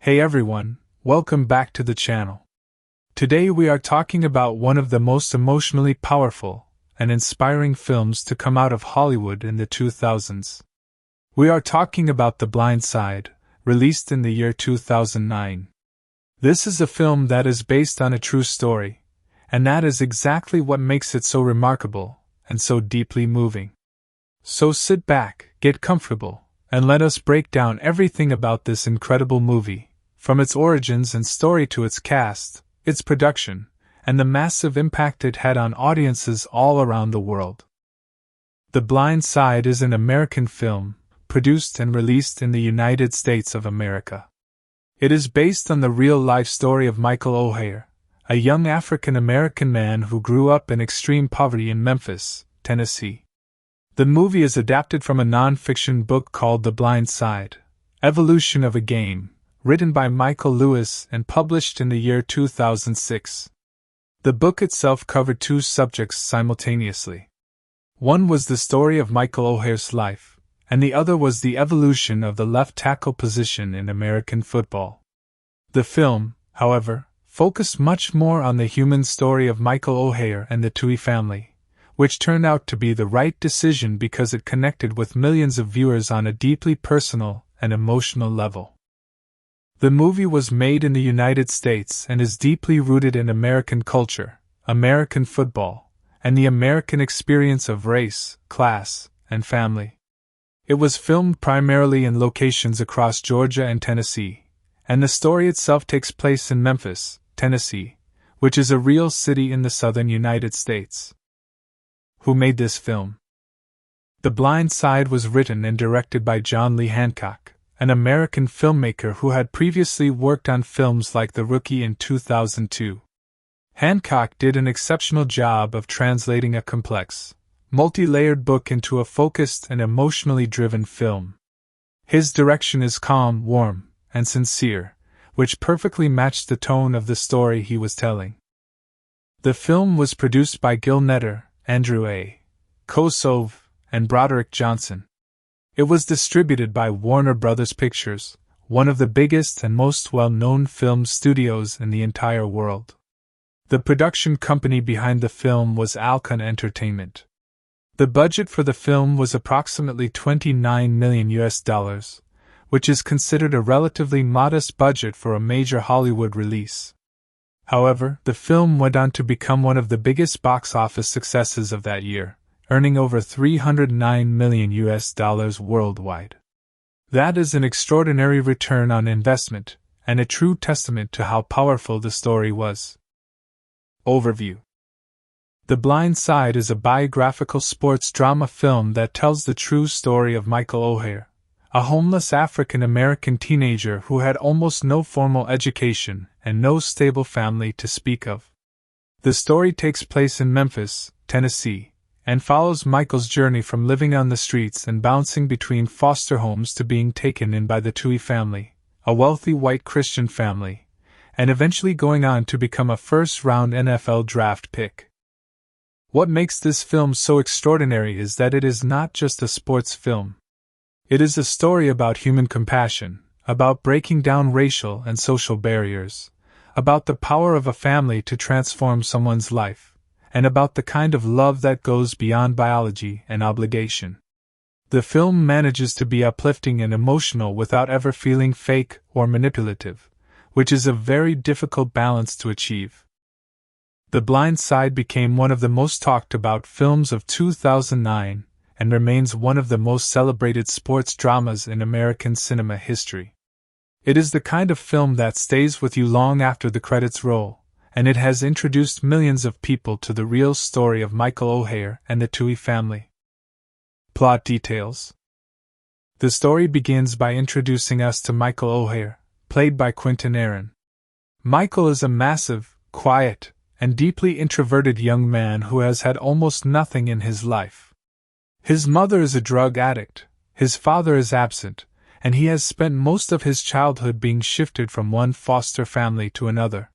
Hey everyone, welcome back to the channel. Today we are talking about one of the most emotionally powerful and inspiring films to come out of Hollywood in the 2000s. We are talking about The Blind Side, released in the year 2009. This is a film that is based on a true story, and that is exactly what makes it so remarkable and so deeply moving. So sit back, get comfortable, and let us break down everything about this incredible movie, from its origins and story to its cast, its production, and the massive impact it had on audiences all around the world. The Blind Side is an American film, produced and released in the United States of America. It is based on the real-life story of Michael Oher, a young African-American man who grew up in extreme poverty in Memphis, Tennessee. The movie is adapted from a non-fiction book called The Blind Side, Evolution of a Game, written by Michael Lewis and published in the year 2006. The book itself covered two subjects simultaneously. One was the story of Michael Oher's life, and the other was the evolution of the left tackle position in American football. The film, however, focused much more on the human story of Michael Oher and the Tui family, which turned out to be the right decision because it connected with millions of viewers on a deeply personal and emotional level. The movie was made in the United States and is deeply rooted in American culture, American football, and the American experience of race, class, and family. It was filmed primarily in locations across Georgia and Tennessee, and the story itself takes place in Memphis, Tennessee, which is a real city in the southern United States. Who made this film? The Blind Side was written and directed by John Lee Hancock, an American filmmaker who had previously worked on films like The Rookie in 2002. Hancock did an exceptional job of translating a complex, multi-layered book into a focused and emotionally driven film. His direction is calm, warm, and sincere, which perfectly matched the tone of the story he was telling. The film was produced by Gil Netter, Andrew A. Kosov, and Broderick Johnson. It was distributed by Warner Bros. Pictures, one of the biggest and most well-known film studios in the entire world. The production company behind the film was Alcon Entertainment. The budget for the film was approximately $29 million, which is considered a relatively modest budget for a major Hollywood release. However, the film went on to become one of the biggest box office successes of that year, earning over $309 million worldwide. That is an extraordinary return on investment, and a true testament to how powerful the story was. Overview. The Blind Side is a biographical sports drama film that tells the true story of Michael Oher, a homeless African-American teenager who had almost no formal education and no stable family to speak of. The story takes place in Memphis, Tennessee, and follows Michael's journey from living on the streets and bouncing between foster homes to being taken in by the Tui family, a wealthy white Christian family, and eventually going on to become a first-round NFL draft pick. What makes this film so extraordinary is that it is not just a sports film. It is a story about human compassion, about breaking down racial and social barriers, about the power of a family to transform someone's life, and about the kind of love that goes beyond biology and obligation. The film manages to be uplifting and emotional without ever feeling fake or manipulative, which is a very difficult balance to achieve. The Blind Side became one of the most talked about films of 2009, and remains one of the most celebrated sports dramas in American cinema history. It is the kind of film that stays with you long after the credits roll, and it has introduced millions of people to the real story of Michael Oher and the Tui family. Plot details. The story begins by introducing us to Michael Oher, played by Quinton. Michael is a massive, quiet, and deeply introverted young man who has had almost nothing in his life. His mother is a drug addict, his father is absent, and he has spent most of his childhood being shifted from one foster family to another.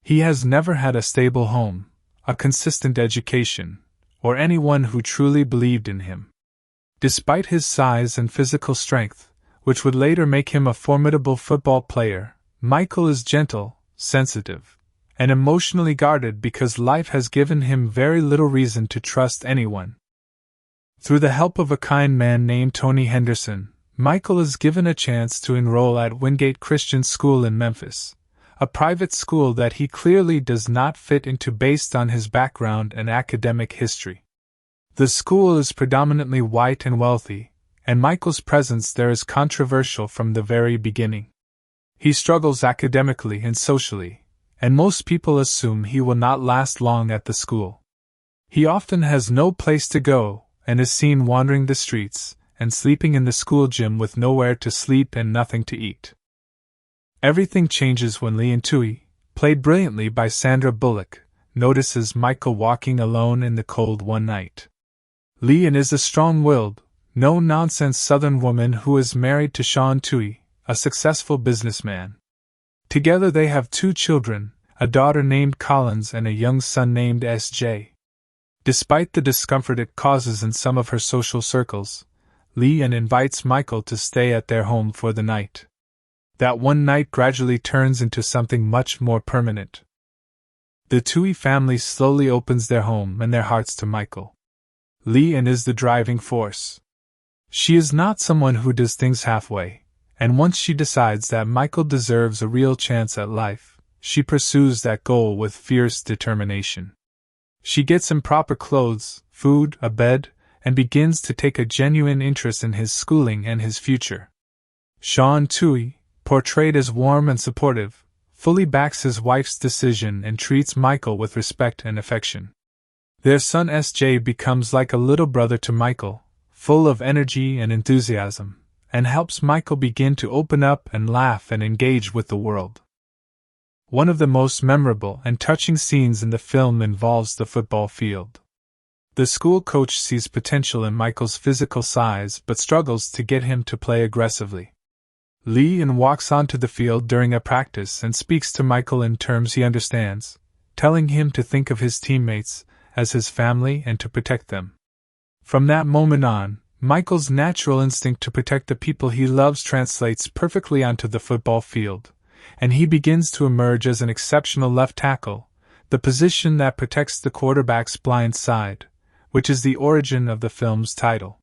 He has never had a stable home, a consistent education, or anyone who truly believed in him. Despite his size and physical strength, which would later make him a formidable football player. Michael is gentle, sensitive, and emotionally guarded because life has given him very little reason to trust anyone. Through the help of a kind man named Tony Henderson, Michael is given a chance to enroll at Wingate Christian School in Memphis, a private school that he clearly does not fit into based on his background and academic history. The school is predominantly white and wealthy, and Michael's presence there is controversial from the very beginning. He struggles academically and socially, and most people assume he will not last long at the school. He often has no place to go, and is seen wandering the streets, and sleeping in the school gym with nowhere to sleep and nothing to eat. Everything changes when Lee and Tui, played brilliantly by Sandra Bullock, notices Michael walking alone in the cold one night. Lee is a strong-willed, no-nonsense Southern woman who is married to Sean Tui, a successful businessman. Together they have 2 children, a daughter named Collins and a young son named S.J. Despite the discomfort it causes in some of her social circles, Lee invites Michael to stay at their home for the night. That one night gradually turns into something much more permanent. The Tui family slowly opens their home and their hearts to Michael. Lee is the driving force. She is not someone who does things halfway, and once she decides that Michael deserves a real chance at life, she pursues that goal with fierce determination. She gets him proper clothes, food, a bed, and begins to take a genuine interest in his schooling and his future. Sean Tui, portrayed as warm and supportive, fully backs his wife's decision and treats Michael with respect and affection. Their son S.J. becomes like a little brother to Michael, full of energy and enthusiasm, and helps Michael begin to open up and laugh and engage with the world. One of the most memorable and touching scenes in the film involves the football field. The school coach sees potential in Michael's physical size but struggles to get him to play aggressively. Lee walks onto the field during a practice and speaks to Michael in terms he understands, telling him to think of his teammates as his family and to protect them. From that moment on, Michael's natural instinct to protect the people he loves translates perfectly onto the football field, and he begins to emerge as an exceptional left tackle, the position that protects the quarterback's blind side, which is the origin of the film's title.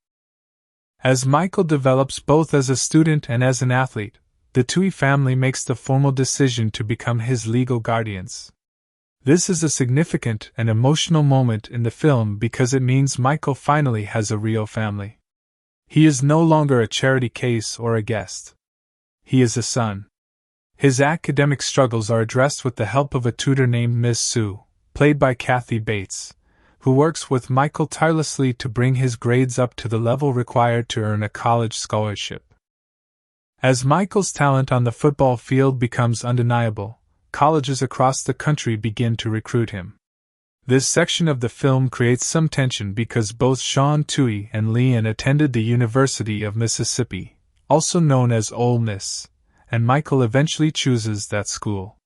As Michael develops both as a student and as an athlete, the Tui family makes the formal decision to become his legal guardians. This is a significant and emotional moment in the film because it means Michael finally has a real family. He is no longer a charity case or a guest. He is a son. His academic struggles are addressed with the help of a tutor named Miss Sue, played by Kathy Bates, who works with Michael tirelessly to bring his grades up to the level required to earn a college scholarship. As Michael's talent on the football field becomes undeniable, colleges across the country begin to recruit him. This section of the film creates some tension because both Sean Tui and Lee attended the University of Mississippi, also known as Ole Miss, and Michael eventually chooses that school.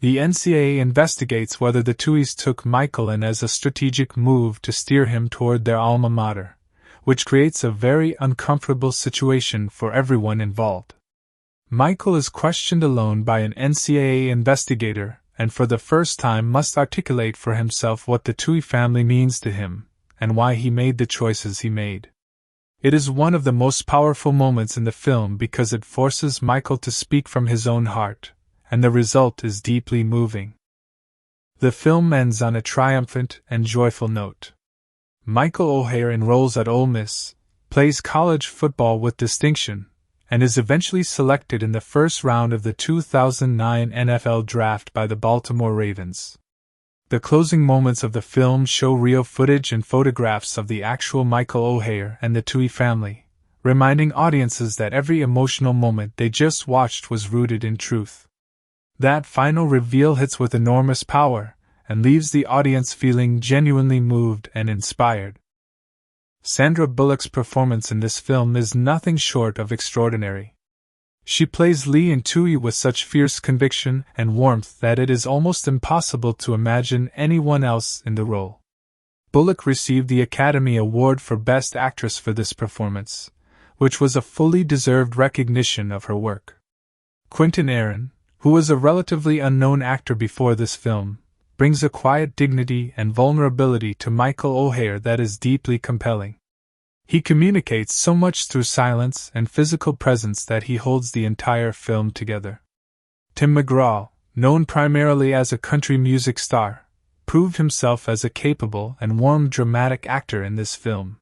The NCAA investigates whether the Tuis took Michael in as a strategic move to steer him toward their alma mater, which creates a very uncomfortable situation for everyone involved. Michael is questioned alone by an NCAA investigator and for the first time must articulate for himself what the Tui family means to him, and why he made the choices he made. It is one of the most powerful moments in the film because it forces Michael to speak from his own heart, and the result is deeply moving. The film ends on a triumphant and joyful note. Michael Oher enrolls at Ole Miss, plays college football with distinction, and is eventually selected in the first round of the 2009 NFL Draft by the Baltimore Ravens. The closing moments of the film show real footage and photographs of the actual Michael Oher and the Tui family, reminding audiences that every emotional moment they just watched was rooted in truth. That final reveal hits with enormous power, and leaves the audience feeling genuinely moved and inspired. Sandra Bullock's performance in this film is nothing short of extraordinary. She plays Lee and Tui with such fierce conviction and warmth that it is almost impossible to imagine anyone else in the role. Bullock received the Academy Award for Best Actress for this performance, which was a fully deserved recognition of her work. Quinton, who was a relatively unknown actor before this film, brings a quiet dignity and vulnerability to Michael Oher that is deeply compelling. He communicates so much through silence and physical presence that he holds the entire film together. Tim McGraw, known primarily as a country music star, proved himself as a capable and warm dramatic actor in this film.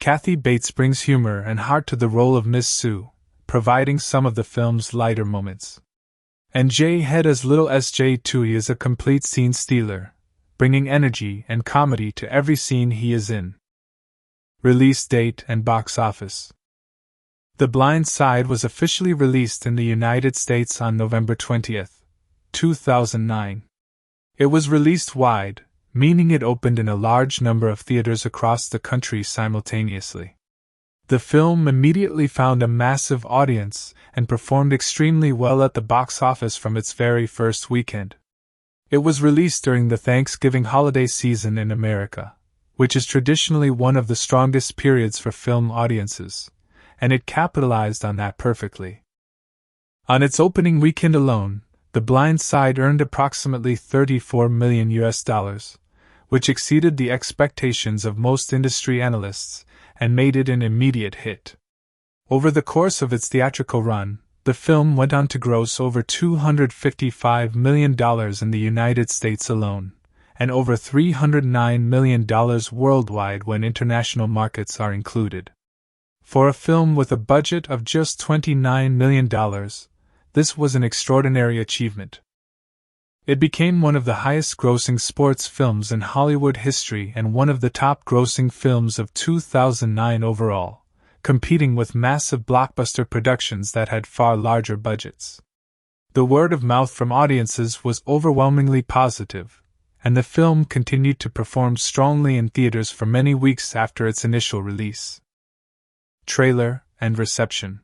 Kathy Bates brings humor and heart to the role of Miss Sue, providing some of the film's lighter moments. And Jay Head as Little S.J. Tui is a complete scene stealer, bringing energy and comedy to every scene he is in. Release date and box office. The Blind Side was officially released in the United States on November 20, 2009. It was released wide, meaning it opened in a large number of theaters across the country simultaneously. The film immediately found a massive audience and performed extremely well at the box office from its very first weekend. It was released during the Thanksgiving holiday season in America, which is traditionally one of the strongest periods for film audiences, and it capitalized on that perfectly. On its opening weekend alone, The Blind Side earned approximately $34 million, which exceeded the expectations of most industry analysts and made it an immediate hit. Over the course of its theatrical run, the film went on to gross over $255 million in the United States alone, and over $309 million worldwide when international markets are included. For a film with a budget of just $29 million, this was an extraordinary achievement. It became one of the highest-grossing sports films in Hollywood history and one of the top-grossing films of 2009 overall, competing with massive blockbuster productions that had far larger budgets. The word of mouth from audiences was overwhelmingly positive, and the film continued to perform strongly in theaters for many weeks after its initial release. Trailer and reception.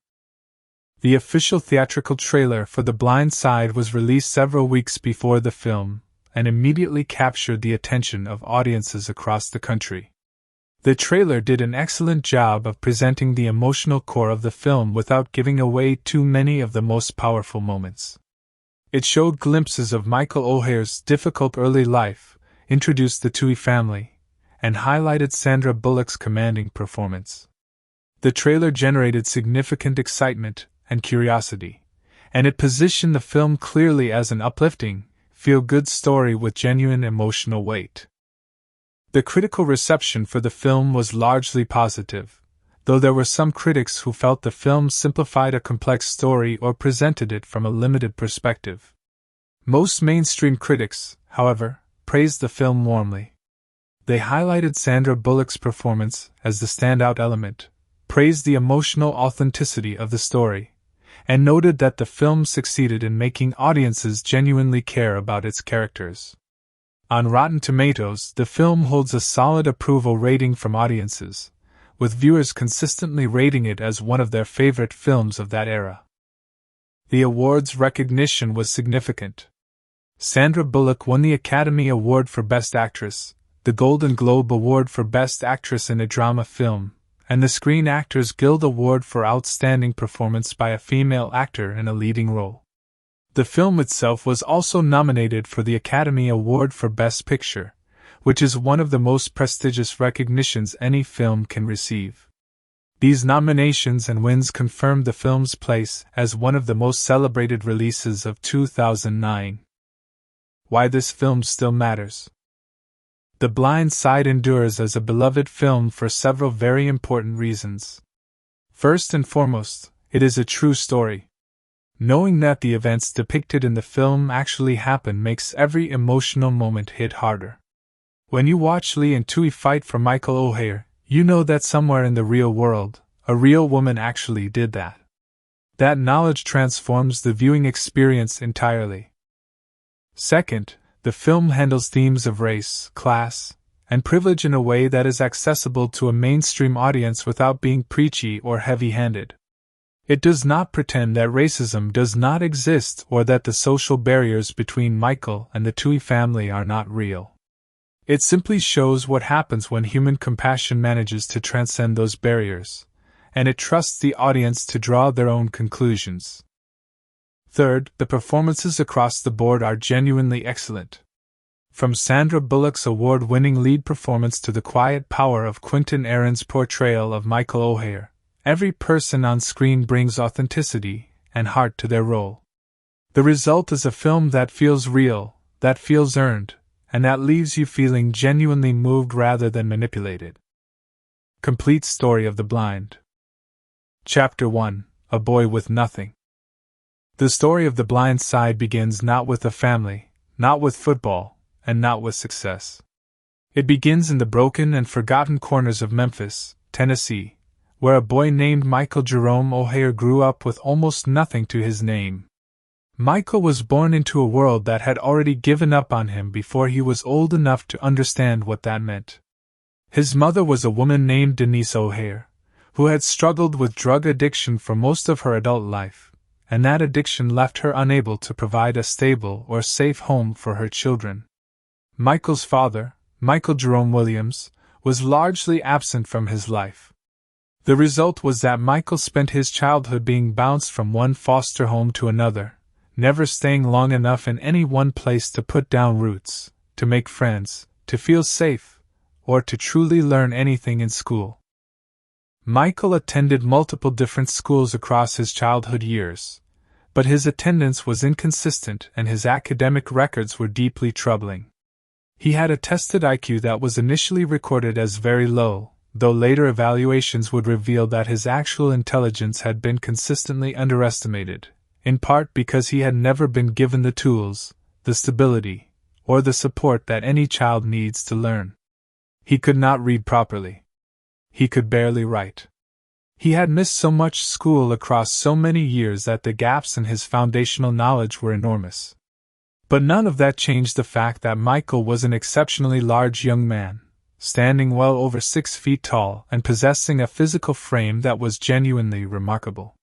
The official theatrical trailer for The Blind Side was released several weeks before the film, and immediately captured the attention of audiences across the country. The trailer did an excellent job of presenting the emotional core of the film without giving away too many of the most powerful moments. It showed glimpses of Michael Oher's difficult early life, introduced the Tui family, and highlighted Sandra Bullock's commanding performance. The trailer generated significant excitement and curiosity, and it positioned the film clearly as an uplifting, feel-good story with genuine emotional weight. The critical reception for the film was largely positive, though there were some critics who felt the film simplified a complex story or presented it from a limited perspective. Most mainstream critics, however, praised the film warmly. They highlighted Sandra Bullock's performance as the standout element, praised the emotional authenticity of the story, and noted that the film succeeded in making audiences genuinely care about its characters. On Rotten Tomatoes, the film holds a solid approval rating from audiences, with viewers consistently rating it as one of their favorite films of that era. The awards recognition was significant. Sandra Bullock won the Academy Award for Best Actress, the Golden Globe Award for Best Actress in a Drama Film, and the Screen Actors Guild Award for Outstanding Performance by a Female Actor in a Leading Role. The film itself was also nominated for the Academy Award for Best Picture, which is one of the most prestigious recognitions any film can receive. These nominations and wins confirmed the film's place as one of the most celebrated releases of 2009. Why this film still matters. The Blind Side endures as a beloved film for several very important reasons. First and foremost, it is a true story. Knowing that the events depicted in the film actually happen makes every emotional moment hit harder. When you watch Lee and Tui fight for Michael Oher, you know that somewhere in the real world, a real woman actually did that. That knowledge transforms the viewing experience entirely. Second, the film handles themes of race, class, and privilege in a way that is accessible to a mainstream audience without being preachy or heavy-handed. It does not pretend that racism does not exist or that the social barriers between Michael and the Tui family are not real. It simply shows what happens when human compassion manages to transcend those barriers, and it trusts the audience to draw their own conclusions. Third, the performances across the board are genuinely excellent. From Sandra Bullock's award-winning lead performance to the quiet power of Quinton Aaron's portrayal of Michael Oher, every person on screen brings authenticity and heart to their role. The result is a film that feels real, that feels earned, and that leaves you feeling genuinely moved rather than manipulated. Complete Story of the Blind. Chapter 1: A Boy with Nothing. The story of the blind side begins not with a family, not with football, and not with success. It begins in the broken and forgotten corners of Memphis, Tennessee, where a boy named Michael Jerome Oher grew up with almost nothing to his name. Michael was born into a world that had already given up on him before he was old enough to understand what that meant. His mother was a woman named Denise Oher, who had struggled with drug addiction for most of her adult life, and that addiction left her unable to provide a stable or safe home for her children. Michael's father, Michael Jerome Williams, was largely absent from his life. The result was that Michael spent his childhood being bounced from one foster home to another, never staying long enough in any one place to put down roots, to make friends, to feel safe, or to truly learn anything in school. Michael attended multiple different schools across his childhood years, but his attendance was inconsistent and his academic records were deeply troubling. He had a tested IQ that was initially recorded as very low, though later evaluations would reveal that his actual intelligence had been consistently underestimated, in part because he had never been given the tools, the stability, or the support that any child needs to learn. He could not read properly. He could barely write. He had missed so much school across so many years that the gaps in his foundational knowledge were enormous. But none of that changed the fact that Michael was an exceptionally large young man, standing well over 6 feet tall and possessing a physical frame that was genuinely remarkable.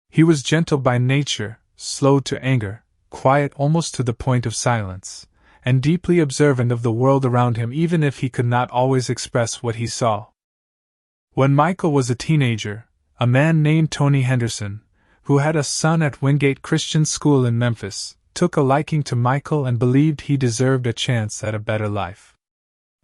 He was gentle by nature, slow to anger, quiet almost to the point of silence, and deeply observant of the world around him even if he could not always express what he saw. When Michael was a teenager, a man named Tony Henderson, who had a son at Wingate Christian School in Memphis, took a liking to Michael and believed he deserved a chance at a better life.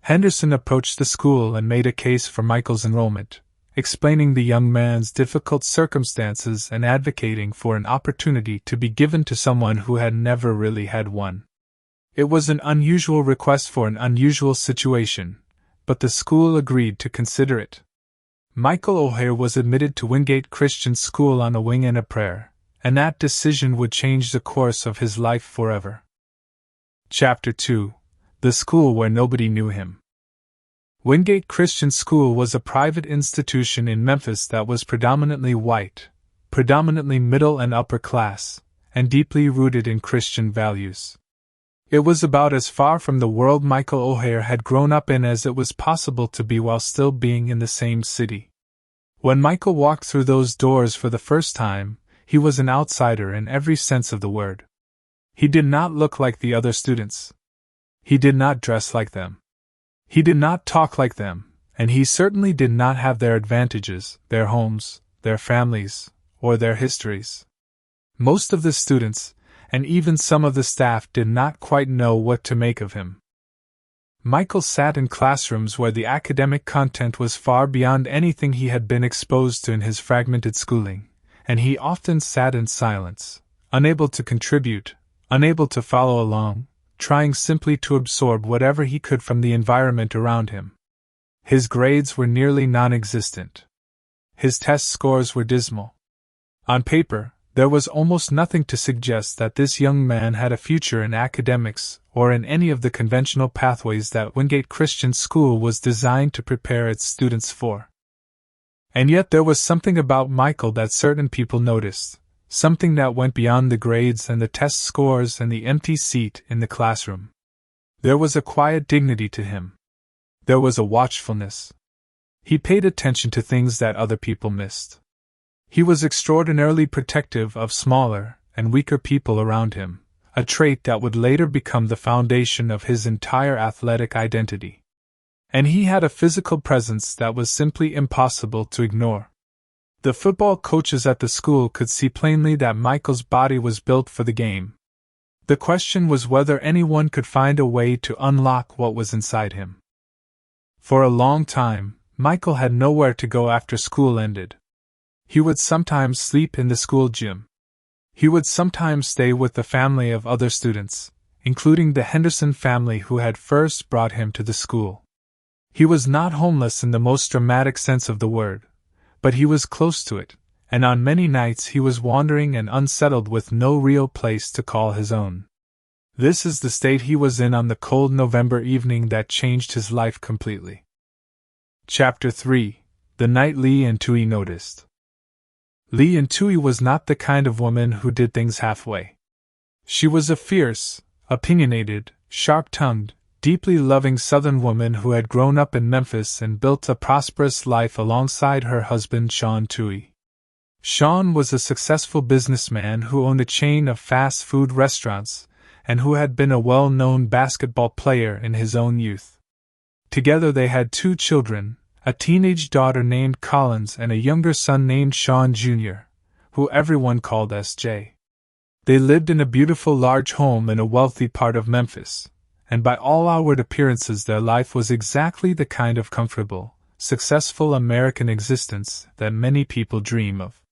Henderson approached the school and made a case for Michael's enrollment, explaining the young man's difficult circumstances and advocating for an opportunity to be given to someone who had never really had one. It was an unusual request for an unusual situation, but the school agreed to consider it. Michael Oher was admitted to Wingate Christian School on a wing and a prayer, and that decision would change the course of his life forever. Chapter 2: The School Where Nobody Knew Him. Wingate Christian School was a private institution in Memphis that was predominantly white, predominantly middle and upper class, and deeply rooted in Christian values. It was about as far from the world Michael Oher had grown up in as it was possible to be while still being in the same city. When Michael walked through those doors for the first time, he was an outsider in every sense of the word. He did not look like the other students. He did not dress like them. He did not talk like them, and he certainly did not have their advantages, their homes, their families, or their histories. Most of the students, and even some of the staff, did not quite know what to make of him. Michael sat in classrooms where the academic content was far beyond anything he had been exposed to in his fragmented schooling, and he often sat in silence, unable to contribute, unable to follow along, trying simply to absorb whatever he could from the environment around him. His grades were nearly non-existent. His test scores were dismal. On paper, there was almost nothing to suggest that this young man had a future in academics or in any of the conventional pathways that Wingate Christian School was designed to prepare its students for. And yet there was something about Michael that certain people noticed. Something that went beyond the grades and the test scores and the empty seat in the classroom. There was a quiet dignity to him. There was a watchfulness. He paid attention to things that other people missed. He was extraordinarily protective of smaller and weaker people around him, a trait that would later become the foundation of his entire athletic identity. And he had a physical presence that was simply impossible to ignore. The football coaches at the school could see plainly that Michael's body was built for the game. The question was whether anyone could find a way to unlock what was inside him. For a long time, Michael had nowhere to go after school ended. He would sometimes sleep in the school gym. He would sometimes stay with the family of other students, including the Henderson family who had first brought him to the school. He was not homeless in the most dramatic sense of the word, but he was close to it, and on many nights he was wandering and unsettled with no real place to call his own. This is the state he was in on the cold November evening that changed his life completely. Chapter 3: The Night Lee and Tui Noticed. Lee and Tui was not the kind of woman who did things halfway. She was a fierce, opinionated, sharp-tongued, deeply loving Southern woman who had grown up in Memphis and built a prosperous life alongside her husband Sean Tui. Sean was a successful businessman who owned a chain of fast food restaurants, and who had been a well-known basketball player in his own youth. Together they had 2 children, a teenage daughter named Collins and a younger son named Sean Jr., who everyone called S.J. They lived in a beautiful large home in a wealthy part of Memphis, and by all outward appearances their life was exactly the kind of comfortable, successful American existence that many people dream of.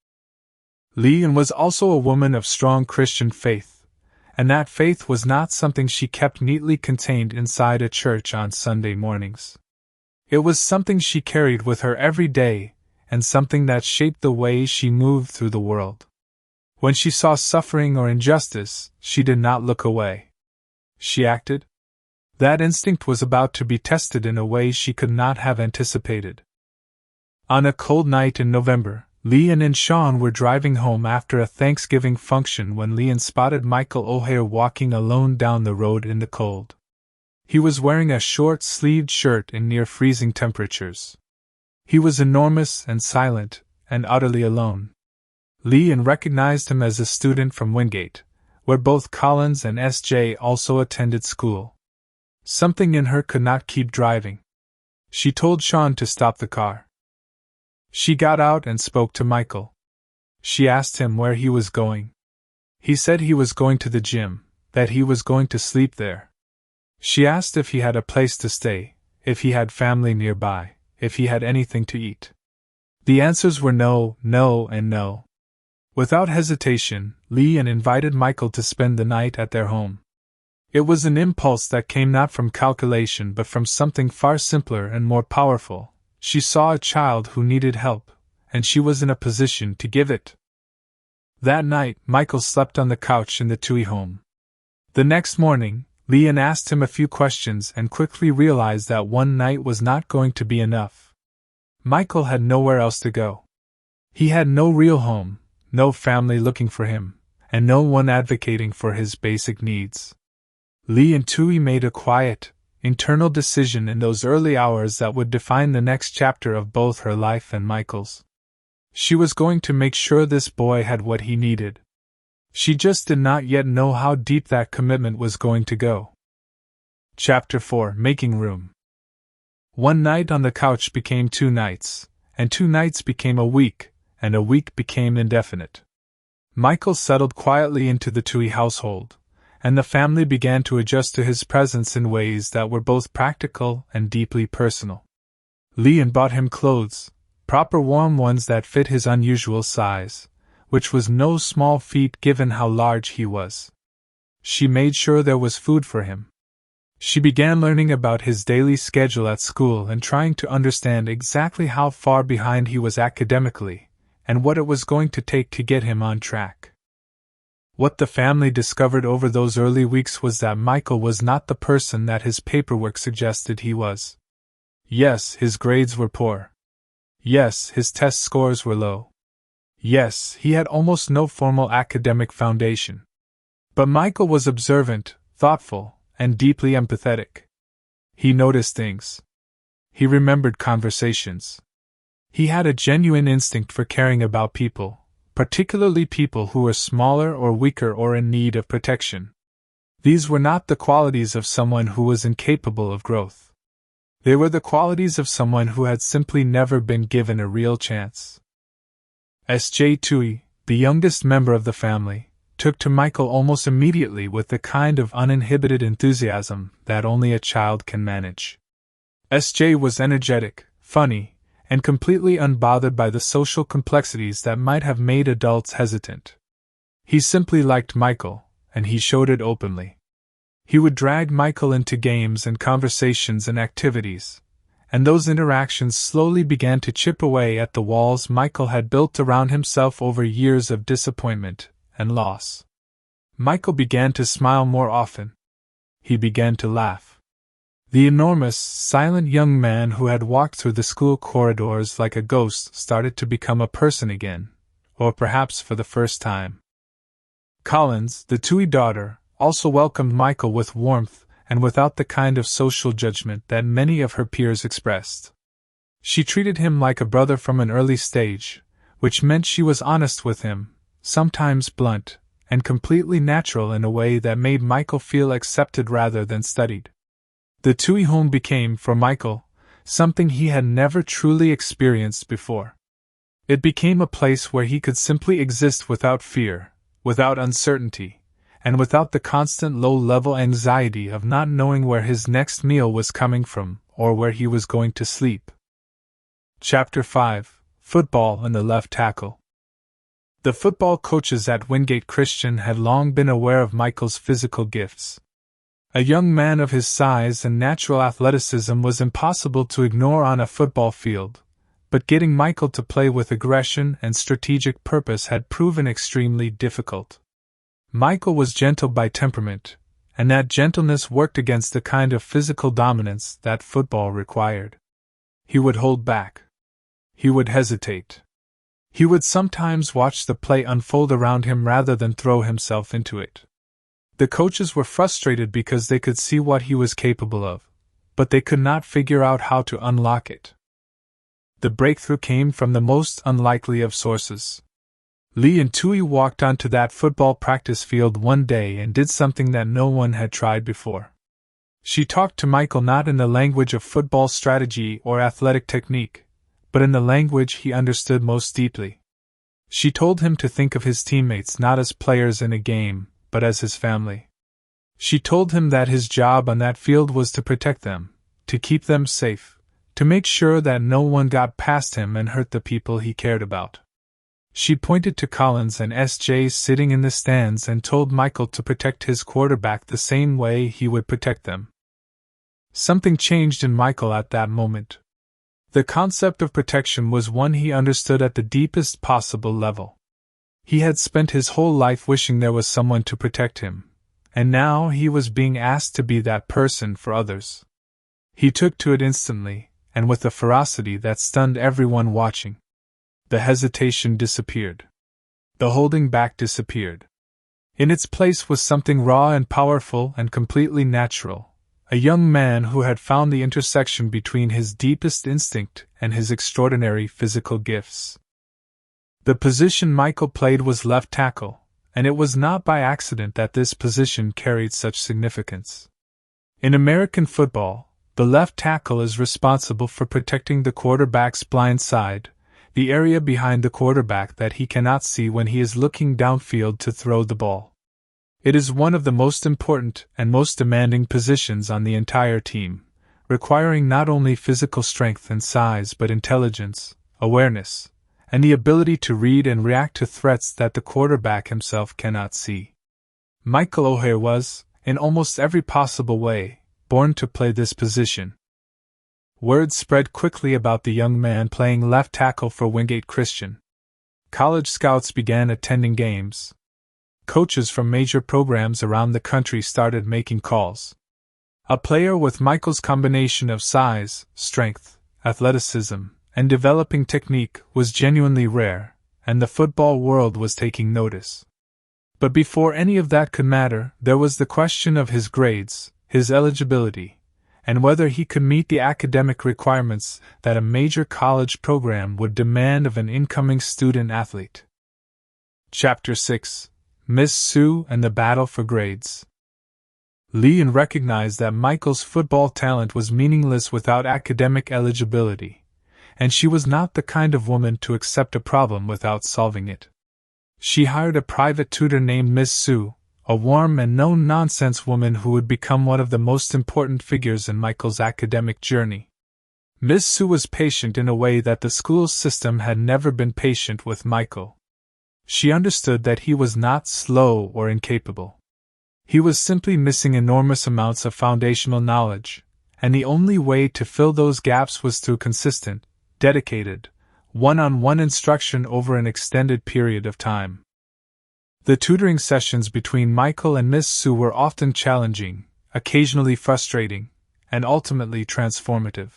Leanne was also a woman of strong Christian faith, and that faith was not something she kept neatly contained inside a church on Sunday mornings. It was something she carried with her every day, and something that shaped the way she moved through the world. When she saw suffering or injustice, she did not look away. She acted. That instinct was about to be tested in a way she could not have anticipated. On a cold night in November, Leanne and Sean were driving home after a Thanksgiving function when Leanne spotted Michael Oher walking alone down the road in the cold. He was wearing a short-sleeved shirt in near-freezing temperatures. He was enormous and silent, and utterly alone. Leanne recognized him as a student from Wingate, where both Collins and S.J. also attended school. Something in her could not keep driving. She told Sean to stop the car. She got out and spoke to Michael. She asked him where he was going. He said he was going to the gym, that he was going to sleep there. She asked if he had a place to stay, if he had family nearby, if he had anything to eat. The answers were no, no, and no. Without hesitation, Leanne invited Michael to spend the night at their home. It was an impulse that came not from calculation but from something far simpler and more powerful. She saw a child who needed help, and she was in a position to give it. That night, Michael slept on the couch in the Tui home. The next morning, Leanne asked him a few questions and quickly realized that one night was not going to be enough. Michael had nowhere else to go. He had no real home, no family looking for him, and no one advocating for his basic needs. Leanne Tui made a quiet, internal decision in those early hours that would define the next chapter of both her life and Michael's. She was going to make sure this boy had what he needed. She just did not yet know how deep that commitment was going to go. Chapter 4: Making Room. One night on the couch became 2 nights, and 2 nights became a week, and a week became indefinite. Michael settled quietly into the Tui household, and the family began to adjust to his presence in ways that were both practical and deeply personal. Leanne bought him clothes, proper warm ones that fit his unusual size, which was no small feat given how large he was. She made sure there was food for him. She began learning about his daily schedule at school and trying to understand exactly how far behind he was academically, and what it was going to take to get him on track. What the family discovered over those early weeks was that Michael was not the person that his paperwork suggested he was. Yes, his grades were poor. Yes, his test scores were low. Yes, he had almost no formal academic foundation. But Michael was observant, thoughtful, and deeply empathetic. He noticed things. He remembered conversations. He had a genuine instinct for caring about people, particularly people who were smaller or weaker or in need of protection. These were not the qualities of someone who was incapable of growth. They were the qualities of someone who had simply never been given a real chance. S.J. Tui, the youngest member of the family, took to Michael almost immediately with the kind of uninhibited enthusiasm that only a child can manage. S.J. was energetic, funny, and completely unbothered by the social complexities that might have made adults hesitant. He simply liked Michael, and he showed it openly. He would drag Michael into games and conversations and activities, and those interactions slowly began to chip away at the walls Michael had built around himself over years of disappointment and loss. Michael began to smile more often. He began to laugh. The enormous, silent young man who had walked through the school corridors like a ghost started to become a person again, or perhaps for the first time. Collins, the Tui daughter, also welcomed Michael with warmth and without the kind of social judgment that many of her peers expressed. She treated him like a brother from an early stage, which meant she was honest with him, sometimes blunt, and completely natural in a way that made Michael feel accepted rather than studied. The Tui home became, for Michael, something he had never truly experienced before. It became a place where he could simply exist without fear, without uncertainty, and without the constant low-level anxiety of not knowing where his next meal was coming from or where he was going to sleep. Chapter 5: Football and the Left Tackle. The football coaches at Wingate Christian had long been aware of Michael's physical gifts. A young man of his size and natural athleticism was impossible to ignore on a football field, but getting Michael to play with aggression and strategic purpose had proven extremely difficult. Michael was gentle by temperament, and that gentleness worked against the kind of physical dominance that football required. He would hold back. He would hesitate. He would sometimes watch the play unfold around him rather than throw himself into it. The coaches were frustrated because they could see what he was capable of, but they could not figure out how to unlock it. The breakthrough came from the most unlikely of sources. Lee and Tui walked onto that football practice field one day and did something that no one had tried before. She talked to Michael not in the language of football strategy or athletic technique, but in the language he understood most deeply. She told him to think of his teammates not as players in a game, but as his family. She told him that his job on that field was to protect them, to keep them safe, to make sure that no one got past him and hurt the people he cared about. She pointed to Collins and S.J. sitting in the stands and told Michael to protect his quarterback the same way he would protect them. Something changed in Michael at that moment. The concept of protection was one he understood at the deepest possible level. He had spent his whole life wishing there was someone to protect him, and now he was being asked to be that person for others. He took to it instantly, and with a ferocity that stunned everyone watching. The hesitation disappeared. The holding back disappeared. In its place was something raw and powerful and completely natural, a young man who had found the intersection between his deepest instinct and his extraordinary physical gifts. The position Michael played was left tackle, and it was not by accident that this position carried such significance. In American football, the left tackle is responsible for protecting the quarterback's blind side, the area behind the quarterback that he cannot see when he is looking downfield to throw the ball. It is one of the most important and most demanding positions on the entire team, requiring not only physical strength and size but intelligence, awareness, and the ability to read and react to threats that the quarterback himself cannot see. Michael Oher was, in almost every possible way, born to play this position. Word spread quickly about the young man playing left tackle for Wingate Christian. College scouts began attending games. Coaches from major programs around the country started making calls. A player with Michael's combination of size, strength, athleticism, and developing technique was genuinely rare, and the football world was taking notice. But before any of that could matter, there was the question of his grades, his eligibility, and whether he could meet the academic requirements that a major college program would demand of an incoming student athlete. Chapter 6: Miss Sue and the Battle for Grades. Leon recognized that Michael's football talent was meaningless without academic eligibility, and she was not the kind of woman to accept a problem without solving it. She hired a private tutor named Miss Sue, a warm and no-nonsense woman who would become one of the most important figures in Michael's academic journey. Miss Sue was patient in a way that the school system had never been patient with Michael. She understood that he was not slow or incapable. He was simply missing enormous amounts of foundational knowledge, and the only way to fill those gaps was through consistent, dedicated, one-on-one instruction over an extended period of time. The tutoring sessions between Michael and Miss Sue were often challenging, occasionally frustrating, and ultimately transformative.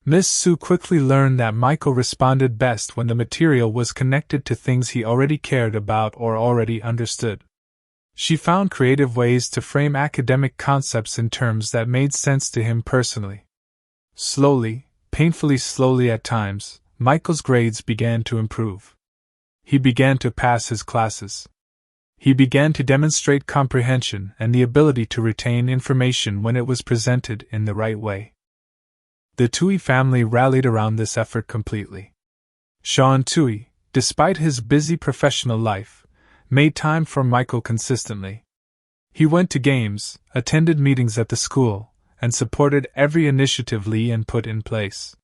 Miss Sue quickly learned that Michael responded best when the material was connected to things he already cared about or already understood. She found creative ways to frame academic concepts in terms that made sense to him personally. Slowly, painfully slowly at times, Michael's grades began to improve. He began to pass his classes. He began to demonstrate comprehension and the ability to retain information when it was presented in the right way. The Toohey family rallied around this effort completely. Sean Toohey, despite his busy professional life, made time for Michael consistently. He went to games, attended meetings at the school, and supported every initiative Leanne put in place.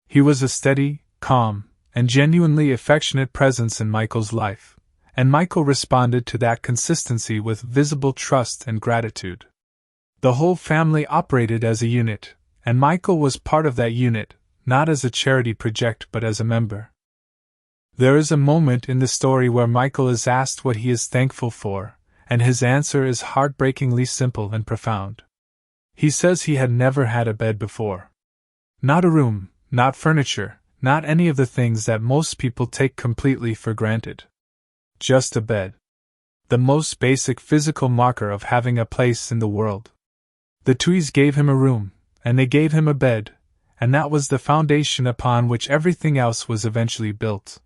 He was a steady, calm, and genuinely affectionate presence in Michael's life, and Michael responded to that consistency with visible trust and gratitude. The whole family operated as a unit, and Michael was part of that unit, not as a charity project but as a member. There is a moment in the story where Michael is asked what he is thankful for, and his answer is heartbreakingly simple and profound. He says he had never had a bed before. Not a room, not furniture, not any of the things that most people take completely for granted. Just a bed. The most basic physical marker of having a place in the world. The Tooheys gave him a room, and they gave him a bed, and that was the foundation upon which everything else was eventually built.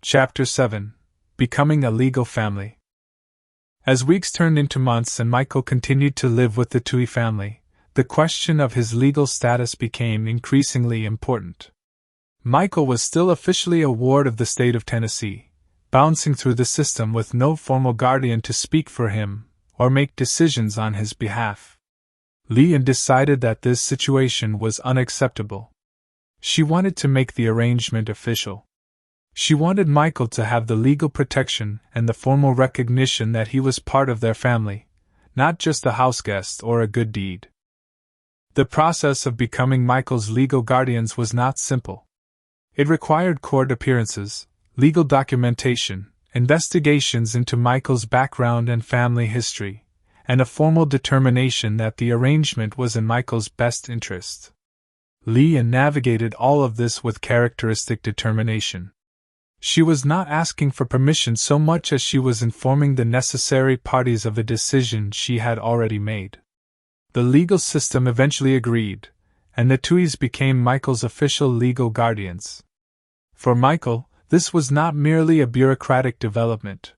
Chapter 7. Becoming a Legal Family. As weeks turned into months and Michael continued to live with the Toohey family, the question of his legal status became increasingly important. Michael was still officially a ward of the state of Tennessee, bouncing through the system with no formal guardian to speak for him or make decisions on his behalf. Leanne decided that this situation was unacceptable. She wanted to make the arrangement official. She wanted Michael to have the legal protection and the formal recognition that he was part of their family, not just a houseguest or a good deed. The process of becoming Michael's legal guardians was not simple. It required court appearances, legal documentation, investigations into Michael's background and family history, and a formal determination that the arrangement was in Michael's best interest. Leanne navigated all of this with characteristic determination. She was not asking for permission so much as she was informing the necessary parties of a decision she had already made. The legal system eventually agreed, and the Tooheys became Michael's official legal guardians. For Michael, this was not merely a bureaucratic development.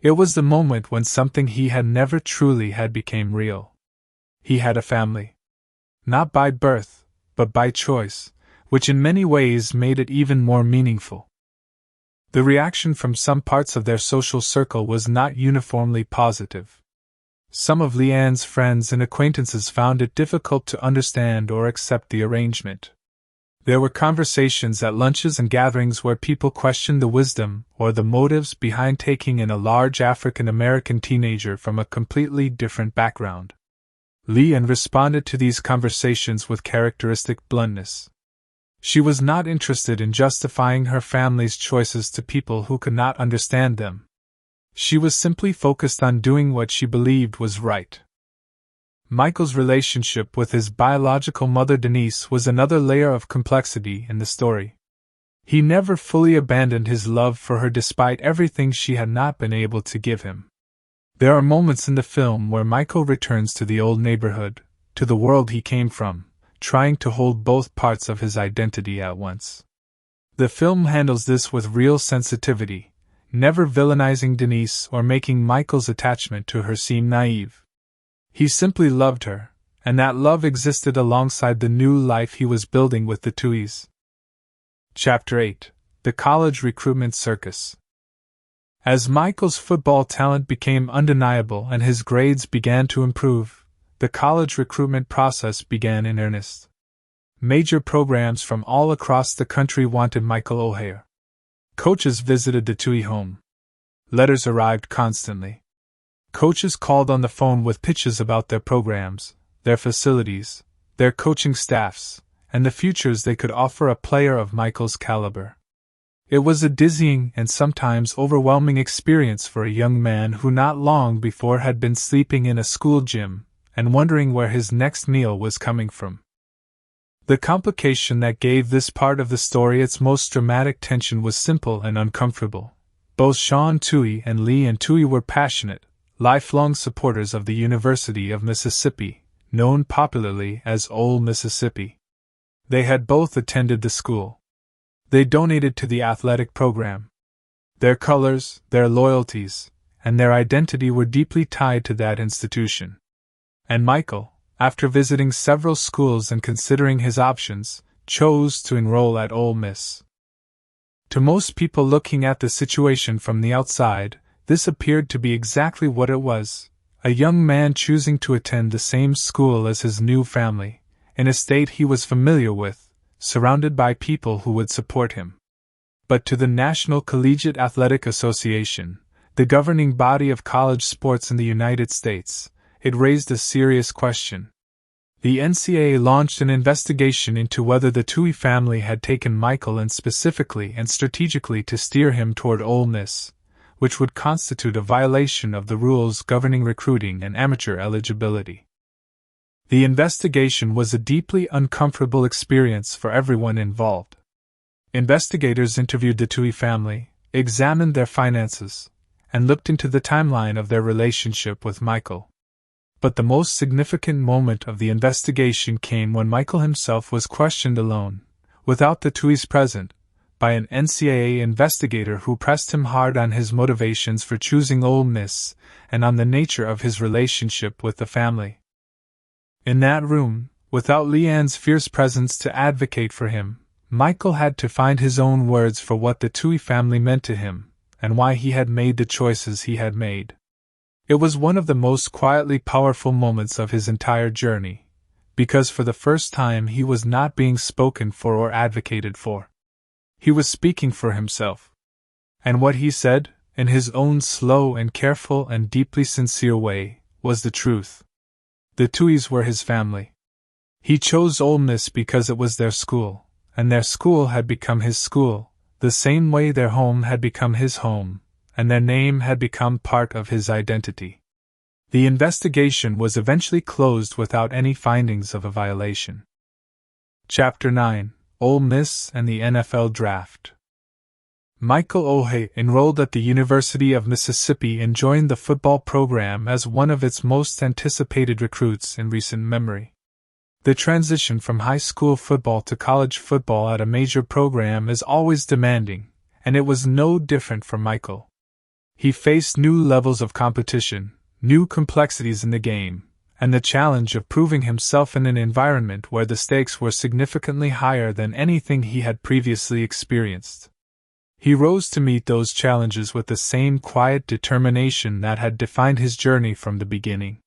It was the moment when something he had never truly had became real. He had a family. Not by birth, but by choice, which in many ways made it even more meaningful. The reaction from some parts of their social circle was not uniformly positive. Some of Leanne's friends and acquaintances found it difficult to understand or accept the arrangement. There were conversations at lunches and gatherings where people questioned the wisdom or the motives behind taking in a large African American teenager from a completely different background. Leanne responded to these conversations with characteristic bluntness. She was not interested in justifying her family's choices to people who could not understand them. She was simply focused on doing what she believed was right. Michael's relationship with his biological mother Denise was another layer of complexity in the story. He never fully abandoned his love for her despite everything she had not been able to give him. There are moments in the film where Michael returns to the old neighborhood, to the world he came from, trying to hold both parts of his identity at once. The film handles this with real sensitivity, never villainizing Denise or making Michael's attachment to her seem naive. He simply loved her, and that love existed alongside the new life he was building with the Tooheys. Chapter 8: The College Recruitment Circus. As Michael's football talent became undeniable and his grades began to improve, the college recruitment process began in earnest. Major programs from all across the country wanted Michael Oher. Coaches visited the Tui home. Letters arrived constantly. Coaches called on the phone with pitches about their programs, their facilities, their coaching staffs, and the futures they could offer a player of Michael's caliber. It was a dizzying and sometimes overwhelming experience for a young man who not long before had been sleeping in a school gym and wondering where his next meal was coming from. The complication that gave this part of the story its most dramatic tension was simple and uncomfortable. Both Sean Tui and Lee and Tui were passionate, lifelong supporters of the University of Mississippi, known popularly as Ole Mississippi. They had both attended the school. They donated to the athletic program. Their colors, their loyalties, and their identity were deeply tied to that institution. And Michael, after visiting several schools and considering his options, chose to enroll at Ole Miss. To most people looking at the situation from the outside, this appeared to be exactly what it was: a young man choosing to attend the same school as his new family, in a state he was familiar with, surrounded by people who would support him. But to the National Collegiate Athletic Association, the governing body of college sports in the United States, it raised a serious question. The NCAA launched an investigation into whether the Tui family had taken Michael in specifically and strategically to steer him toward Ole Miss, which would constitute a violation of the rules governing recruiting and amateur eligibility. The investigation was a deeply uncomfortable experience for everyone involved. Investigators interviewed the Tui family, examined their finances, and looked into the timeline of their relationship with Michael. But the most significant moment of the investigation came when Michael himself was questioned alone, without the Tuis present, by an NCAA investigator who pressed him hard on his motivations for choosing Ole Miss and on the nature of his relationship with the family. In that room, without Leanne's fierce presence to advocate for him, Michael had to find his own words for what the Tui family meant to him, and why he had made the choices he had made. It was one of the most quietly powerful moments of his entire journey, because for the first time he was not being spoken for or advocated for. He was speaking for himself. And what he said, in his own slow and careful and deeply sincere way, was the truth. The Tuis were his family. He chose Ole Miss because it was their school, and their school had become his school, the same way their home had become his home, and their name had become part of his identity. The investigation was eventually closed without any findings of a violation. Chapter 9: Ole Miss and the NFL Draft. Michael Oher enrolled at the University of Mississippi and joined the football program as one of its most anticipated recruits in recent memory. The transition from high school football to college football at a major program is always demanding, and it was no different for Michael. He faced new levels of competition, new complexities in the game, and the challenge of proving himself in an environment where the stakes were significantly higher than anything he had previously experienced. He rose to meet those challenges with the same quiet determination that had defined his journey from the beginning.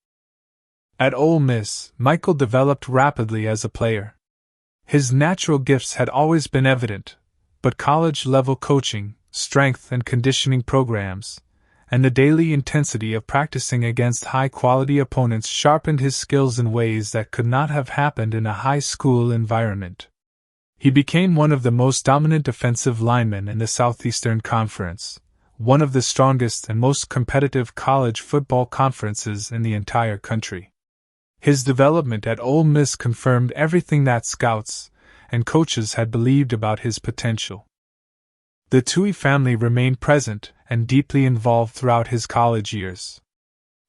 At Ole Miss, Michael developed rapidly as a player. His natural gifts had always been evident, but college-level coaching, strength and conditioning programs, and the daily intensity of practicing against high-quality opponents sharpened his skills in ways that could not have happened in a high school environment. He became one of the most dominant defensive linemen in the Southeastern Conference, one of the strongest and most competitive college football conferences in the entire country. His development at Ole Miss confirmed everything that scouts and coaches had believed about his potential. The Tui family remained present and deeply involved throughout his college years.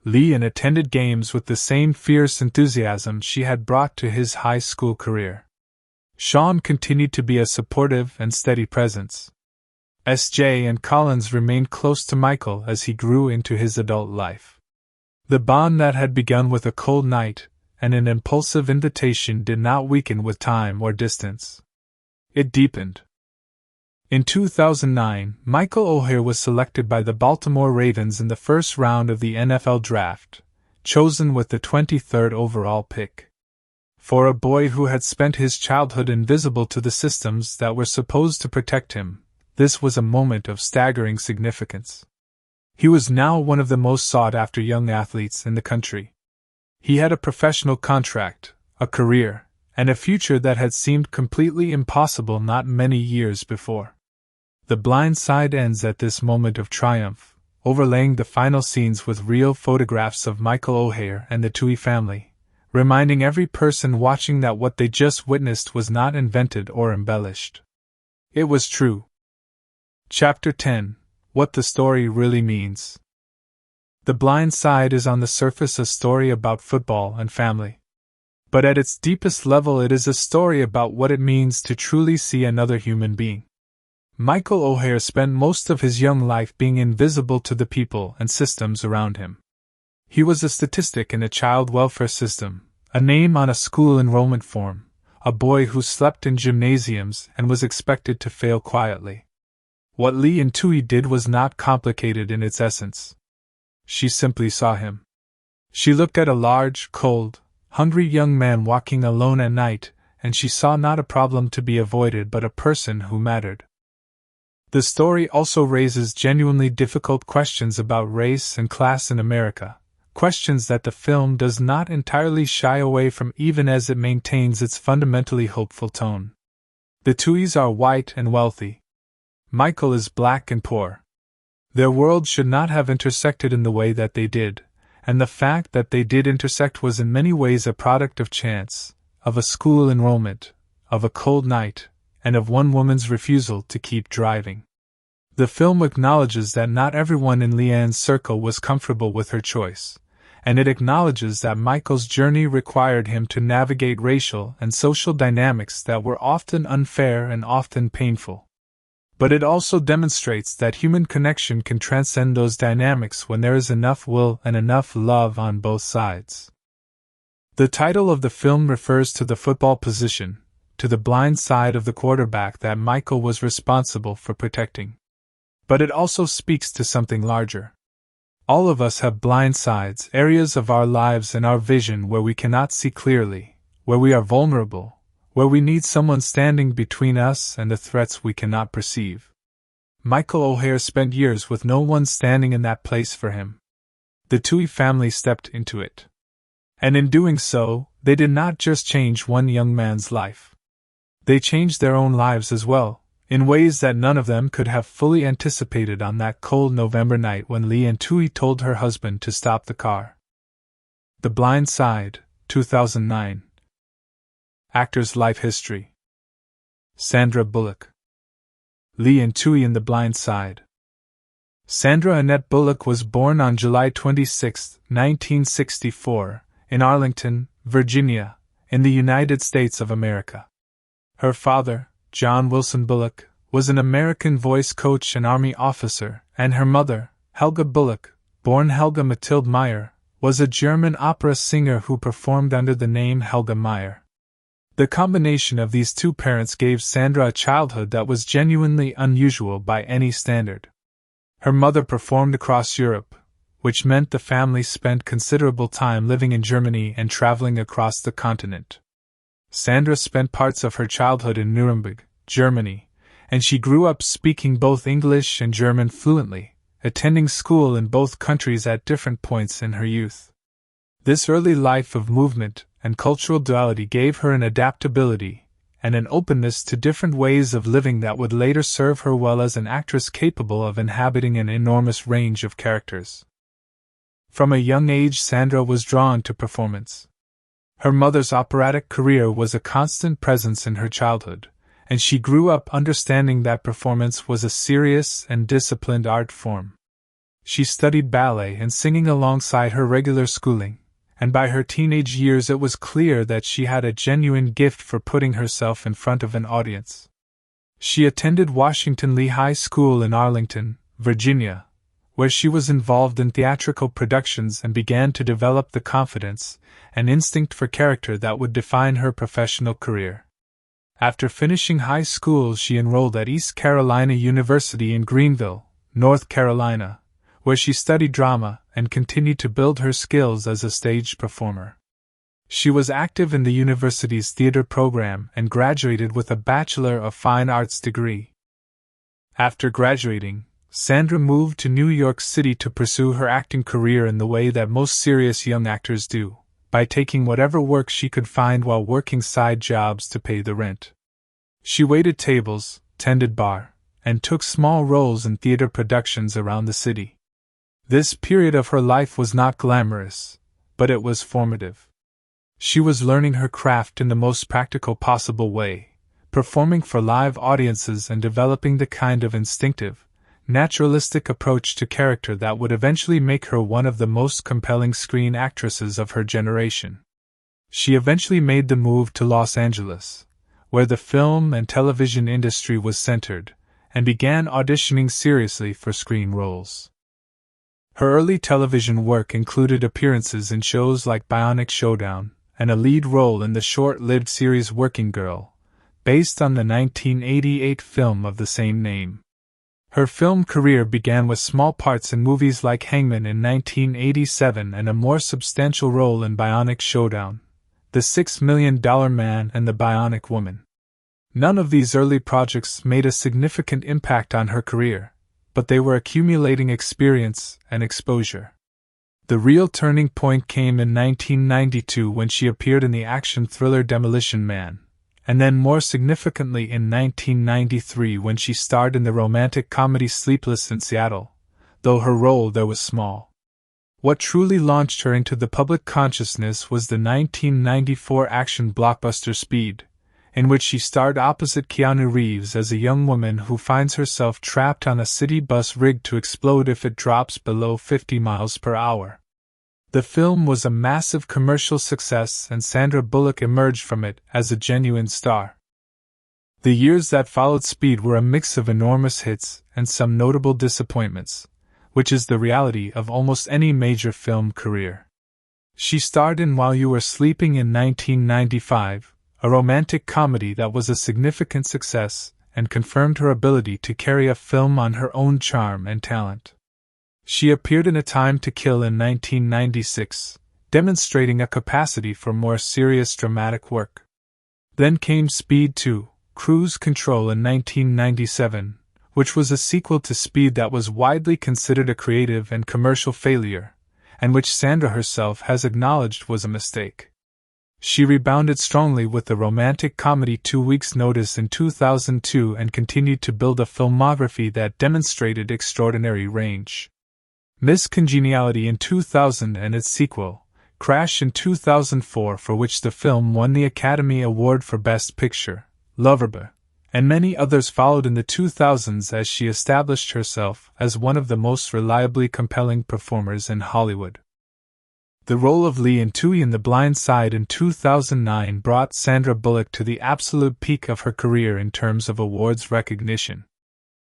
Leanne attended games with the same fierce enthusiasm she had brought to his high school career. Sean continued to be a supportive and steady presence. S.J. and Collins remained close to Michael as he grew into his adult life. The bond that had begun with a cold night and an impulsive invitation did not weaken with time or distance. It deepened. In 2009, Michael Oher was selected by the Baltimore Ravens in the first round of the NFL Draft, chosen with the 23rd overall pick. For a boy who had spent his childhood invisible to the systems that were supposed to protect him, this was a moment of staggering significance. He was now one of the most sought-after young athletes in the country. He had a professional contract, a career, and a future that had seemed completely impossible not many years before. The Blind Side ends at this moment of triumph, overlaying the final scenes with real photographs of Michael Oher and the Tui family, reminding every person watching that what they just witnessed was not invented or embellished. It was true. Chapter 10: What the Story Really Means. The Blind Side is on the surface a story about football and family. But at its deepest level it is a story about what it means to truly see another human being. Michael Oher spent most of his young life being invisible to the people and systems around him. He was a statistic in a child welfare system, a name on a school enrollment form, a boy who slept in gymnasiums and was expected to fail quietly. What Lee and Tui did was not complicated in its essence. She simply saw him. She looked at a large, cold, hungry young man walking alone at night, and she saw not a problem to be avoided but a person who mattered. The story also raises genuinely difficult questions about race and class in America, questions that the film does not entirely shy away from even as it maintains its fundamentally hopeful tone. The Tuis are white and wealthy. Michael is black and poor. Their worlds should not have intersected in the way that they did, and the fact that they did intersect was in many ways a product of chance, of a school enrollment, of a cold night, and of one woman's refusal to keep driving. The film acknowledges that not everyone in Leanne's circle was comfortable with her choice, and it acknowledges that Michael's journey required him to navigate racial and social dynamics that were often unfair and often painful. But it also demonstrates that human connection can transcend those dynamics when there is enough will and enough love on both sides. The title of the film refers to the football position, to the blind side of the quarterback that Michael was responsible for protecting. But it also speaks to something larger. All of us have blind sides, areas of our lives and our vision where we cannot see clearly, where we are vulnerable, where we need someone standing between us and the threats we cannot perceive. Michael Oher spent years with no one standing in that place for him. The Tui family stepped into it. And in doing so, they did not just change one young man's life. They changed their own lives as well, in ways that none of them could have fully anticipated on that cold November night when Lee and Tui told her husband to stop the car. The Blind Side, 2009. Actor's life history. Sandra Bullock. Lee and Tui in The Blind Side. Sandra Annette Bullock was born on July 26, 1964, in Arlington, Virginia, in the United States of America. Her father, John Wilson Bullock, was an American voice coach and Army officer, and her mother, Helga Bullock, born Helga Mathilde Meyer, was a German opera singer who performed under the name Helga Meyer. The combination of these two parents gave Sandra a childhood that was genuinely unusual by any standard. Her mother performed across Europe, which meant the family spent considerable time living in Germany and traveling across the continent. Sandra spent parts of her childhood in Nuremberg, Germany, and she grew up speaking both English and German fluently, attending school in both countries at different points in her youth. This early life of movement and cultural duality gave her an adaptability and an openness to different ways of living that would later serve her well as an actress capable of inhabiting an enormous range of characters. From a young age, Sandra was drawn to performance. Her mother's operatic career was a constant presence in her childhood, and she grew up understanding that performance was a serious and disciplined art form. She studied ballet and singing alongside her regular schooling, and by her teenage years it was clear that she had a genuine gift for putting herself in front of an audience. She attended Washington Lee High School in Arlington, Virginia, where she was involved in theatrical productions and began to develop the confidence and instinct for character that would define her professional career. After finishing high school, she enrolled at East Carolina University in Greenville, North Carolina, where she studied drama and continued to build her skills as a stage performer. She was active in the university's theater program and graduated with a Bachelor of Fine Arts degree. After graduating, Sandra moved to New York City to pursue her acting career in the way that most serious young actors do, by taking whatever work she could find while working side jobs to pay the rent. She waited tables, tended bar, and took small roles in theater productions around the city. This period of her life was not glamorous, but it was formative. She was learning her craft in the most practical possible way, performing for live audiences and developing the kind of instinctive, naturalistic approach to character that would eventually make her one of the most compelling screen actresses of her generation. She eventually made the move to Los Angeles, where the film and television industry was centered, and began auditioning seriously for screen roles. Her early television work included appearances in shows like Bionic Showdown, and a lead role in the short-lived series Working Girl, based on the 1988 film of the same name. Her film career began with small parts in movies like Hangman in 1987 and a more substantial role in Bionic Showdown, The $6 Million Man and The Bionic Woman. None of these early projects made a significant impact on her career, but they were accumulating experience and exposure. The real turning point came in 1992 when she appeared in the action thriller Demolition Man, and then more significantly in 1993 when she starred in the romantic comedy Sleepless in Seattle, though her role there was small. What truly launched her into the public consciousness was the 1994 action blockbuster Speed, in which she starred opposite Keanu Reeves as a young woman who finds herself trapped on a city bus rigged to explode if it drops below 50 miles per hour. The film was a massive commercial success and Sandra Bullock emerged from it as a genuine star. The years that followed Speed were a mix of enormous hits and some notable disappointments, which is the reality of almost any major film career. She starred in While You Were Sleeping in 1995, a romantic comedy that was a significant success and confirmed her ability to carry a film on her own charm and talent. She appeared in A Time to Kill in 1996, demonstrating a capacity for more serious dramatic work. Then came Speed 2, Cruise Control in 1997, which was a sequel to Speed that was widely considered a creative and commercial failure, and which Sandra herself has acknowledged was a mistake. She rebounded strongly with the romantic comedy 2 Weeks' Notice in 2002 and continued to build a filmography that demonstrated extraordinary range. Miss Congeniality in 2000 and its sequel, Crash in 2004, for which the film won the Academy Award for Best Picture, Loverboy, and many others followed in the 2000s as she established herself as one of the most reliably compelling performers in Hollywood. The role of Lee in Tui in The Blind Side in 2009 brought Sandra Bullock to the absolute peak of her career in terms of awards recognition.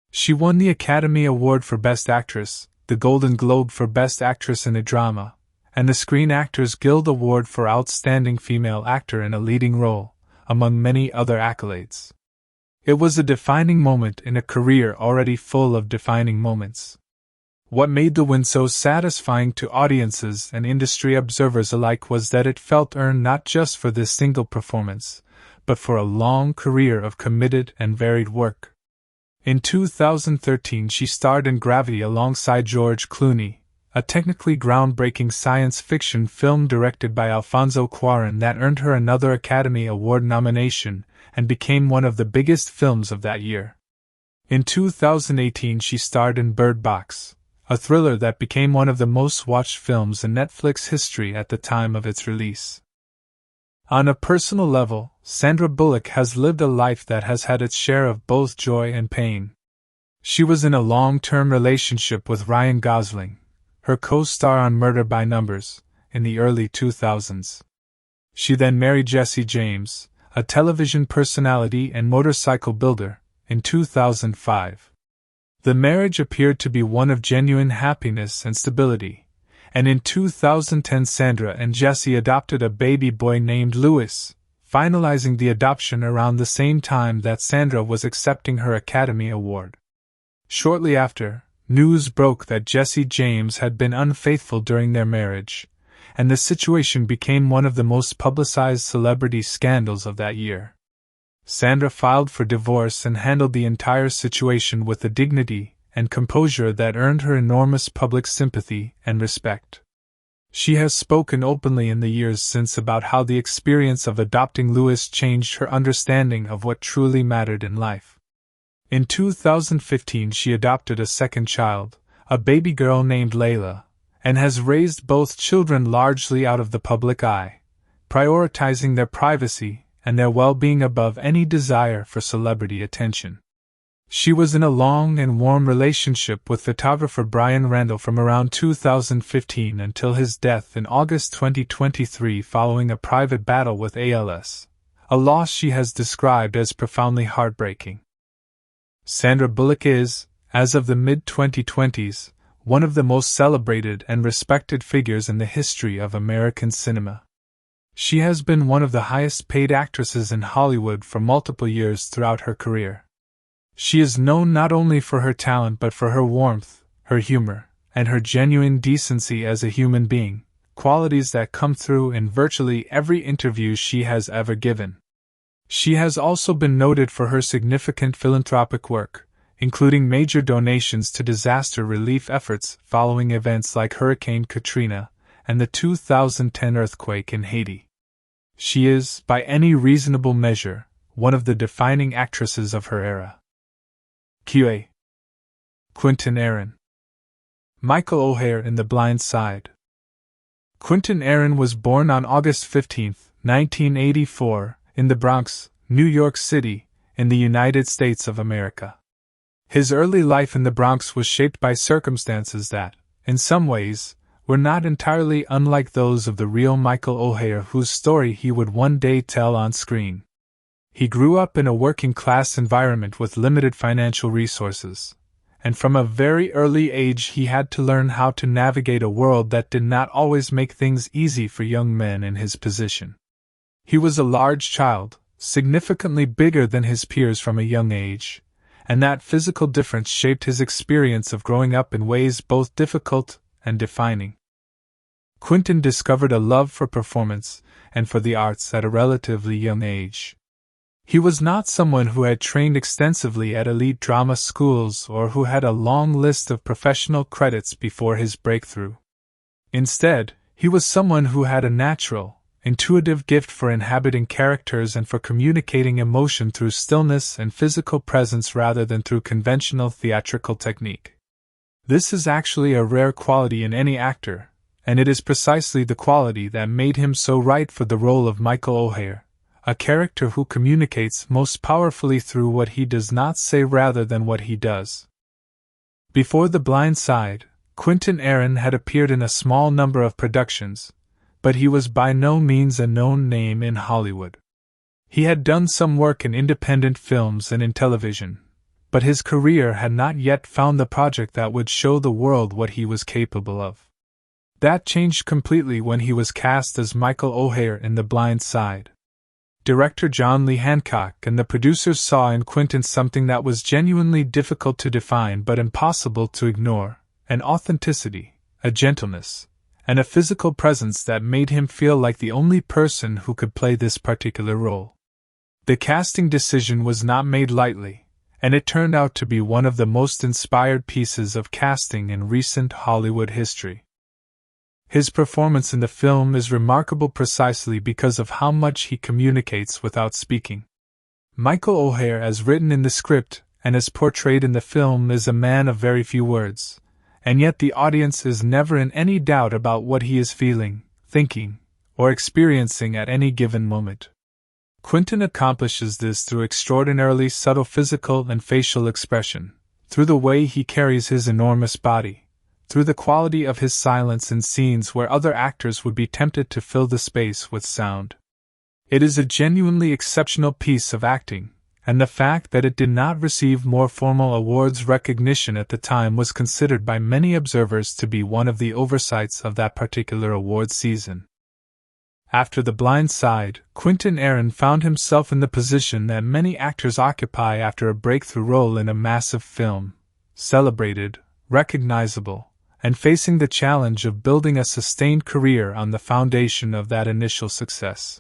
She won the Academy Award for Best Actress, the Golden Globe for Best Actress in a Drama, and the Screen Actors Guild Award for Outstanding Female Actor in a Leading Role, among many other accolades. It was a defining moment in a career already full of defining moments. What made the win so satisfying to audiences and industry observers alike was that it felt earned not just for this single performance, but for a long career of committed and varied work. In 2013 she starred in Gravity alongside George Clooney, a technically groundbreaking science fiction film directed by Alfonso Cuarón that earned her another Academy Award nomination and became one of the biggest films of that year. In 2018 she starred in Bird Box, a thriller that became one of the most watched films in Netflix history at the time of its release. On a personal level, Sandra Bullock has lived a life that has had its share of both joy and pain. She was in a long-term relationship with Ryan Gosling, her co-star on Murder by Numbers, in the early 2000s. She then married Jesse James, a television personality and motorcycle builder, in 2005. The marriage appeared to be one of genuine happiness and stability, and in 2010 Sandra and Jesse adopted a baby boy named Louis, finalizing the adoption around the same time that Sandra was accepting her Academy Award. Shortly after, news broke that Jesse James had been unfaithful during their marriage, and the situation became one of the most publicized celebrity scandals of that year. Sandra filed for divorce and handled the entire situation with a dignity and composure that earned her enormous public sympathy and respect. She has spoken openly in the years since about how the experience of adopting Louis changed her understanding of what truly mattered in life. In 2015, she adopted a second child, a baby girl named Layla, and has raised both children largely out of the public eye, prioritizing their privacy and their well-being above any desire for celebrity attention. She was in a long and warm relationship with photographer Brian Randall from around 2015 until his death in August 2023 following a private battle with ALS, a loss she has described as profoundly heartbreaking. Sandra Bullock is, as of the mid-2020s, one of the most celebrated and respected figures in the history of American cinema. She has been one of the highest-paid actresses in Hollywood for multiple years throughout her career. She is known not only for her talent but for her warmth, her humor, and her genuine decency as a human being, qualities that come through in virtually every interview she has ever given. She has also been noted for her significant philanthropic work, including major donations to disaster relief efforts following events like Hurricane Katrina and the 2010 earthquake in Haiti. She is, by any reasonable measure, one of the defining actresses of her era. Q.A. Quinton Aaron. Michael Oher in The Blind Side. Quinton Aaron was born on August 15, 1984, in the Bronx, New York City, in the United States of America. His early life in the Bronx was shaped by circumstances that, in some ways, were not entirely unlike those of the real Michael Oher, whose story he would one day tell on screen. He grew up in a working-class environment with limited financial resources, and from a very early age he had to learn how to navigate a world that did not always make things easy for young men in his position. He was a large child, significantly bigger than his peers from a young age, and that physical difference shaped his experience of growing up in ways both difficult and defining. Quinton discovered a love for performance and for the arts at a relatively young age. He was not someone who had trained extensively at elite drama schools or who had a long list of professional credits before his breakthrough. Instead, he was someone who had a natural, intuitive gift for inhabiting characters and for communicating emotion through stillness and physical presence rather than through conventional theatrical technique. This is actually a rare quality in any actor, and it is precisely the quality that made him so right for the role of Michael Oher, a character who communicates most powerfully through what he does not say rather than what he does. Before The Blind Side, Quinton Aaron had appeared in a small number of productions, but he was by no means a known name in Hollywood. He had done some work in independent films and in television, but his career had not yet found the project that would show the world what he was capable of. That changed completely when he was cast as Michael Oher in The Blind Side. Director John Lee Hancock and the producers saw in Quinton something that was genuinely difficult to define but impossible to ignore, an authenticity, a gentleness, and a physical presence that made him feel like the only person who could play this particular role. The casting decision was not made lightly, and it turned out to be one of the most inspired pieces of casting in recent Hollywood history. His performance in the film is remarkable precisely because of how much he communicates without speaking. Michael Oher, as written in the script and as portrayed in the film, is a man of very few words, and yet the audience is never in any doubt about what he is feeling, thinking, or experiencing at any given moment. Quinton accomplishes this through extraordinarily subtle physical and facial expression, through the way he carries his enormous body, through the quality of his silence in scenes where other actors would be tempted to fill the space with sound. It is a genuinely exceptional piece of acting, and the fact that it did not receive more formal awards recognition at the time was considered by many observers to be one of the oversights of that particular award season. After The Blind Side, Quinton Aaron found himself in the position that many actors occupy after a breakthrough role in a massive film, celebrated, recognizable, and facing the challenge of building a sustained career on the foundation of that initial success.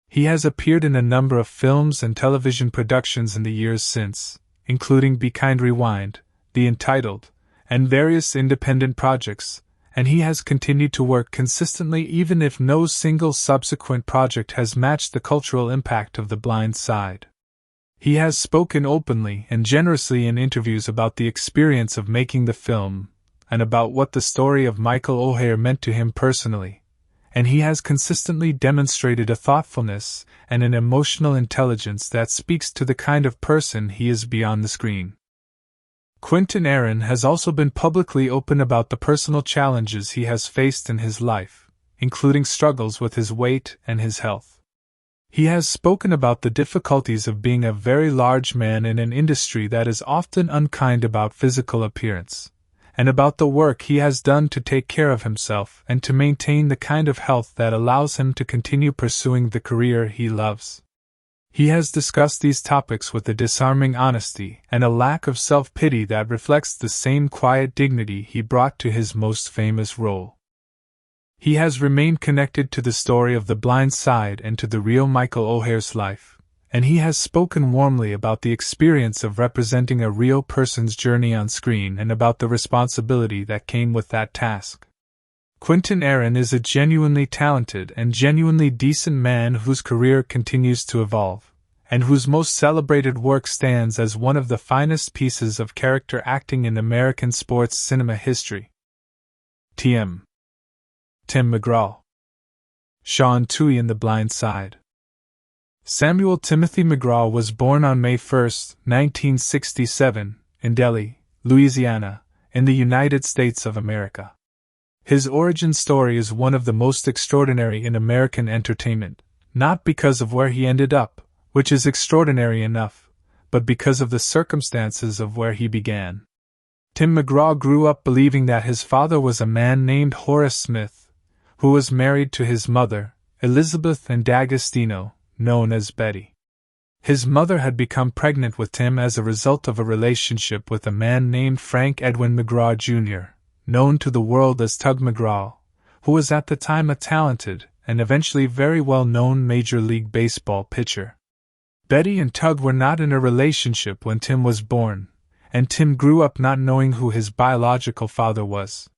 He has appeared in a number of films and television productions in the years since, including Be Kind Rewind, The Entitled, and various independent projects, and he has continued to work consistently even if no single subsequent project has matched the cultural impact of The Blind Side. He has spoken openly and generously in interviews about the experience of making the film, and about what the story of Michael Oher meant to him personally, and he has consistently demonstrated a thoughtfulness and an emotional intelligence that speaks to the kind of person he is beyond the screen. Quinton Aaron has also been publicly open about the personal challenges he has faced in his life, including struggles with his weight and his health. He has spoken about the difficulties of being a very large man in an industry that is often unkind about physical appearance, and about the work he has done to take care of himself and to maintain the kind of health that allows him to continue pursuing the career he loves. He has discussed these topics with a disarming honesty and a lack of self-pity that reflects the same quiet dignity he brought to his most famous role. He has remained connected to the story of The Blind Side and to the real Michael Oher's life, and he has spoken warmly about the experience of representing a real person's journey on screen and about the responsibility that came with that task. Quinton Aaron is a genuinely talented and genuinely decent man whose career continues to evolve, and whose most celebrated work stands as one of the finest pieces of character acting in American sports cinema history. Tim McGraw. Sean Tuohy in The Blind Side. Samuel Timothy McGraw was born on May 1, 1967, in Delhi, Louisiana, in the United States of America. His origin story is one of the most extraordinary in American entertainment, not because of where he ended up, which is extraordinary enough, but because of the circumstances of where he began. Tim McGraw grew up believing that his father was a man named Horace Smith, who was married to his mother, Elizabeth and D'Agostino, known as Betty. His mother had become pregnant with Tim as a result of a relationship with a man named Frank Edwin McGraw Jr., known to the world as Tug McGraw, who was at the time a talented and eventually very well-known Major League Baseball pitcher. Betty and Tug were not in a relationship when Tim was born, and Tim grew up not knowing who his biological father was.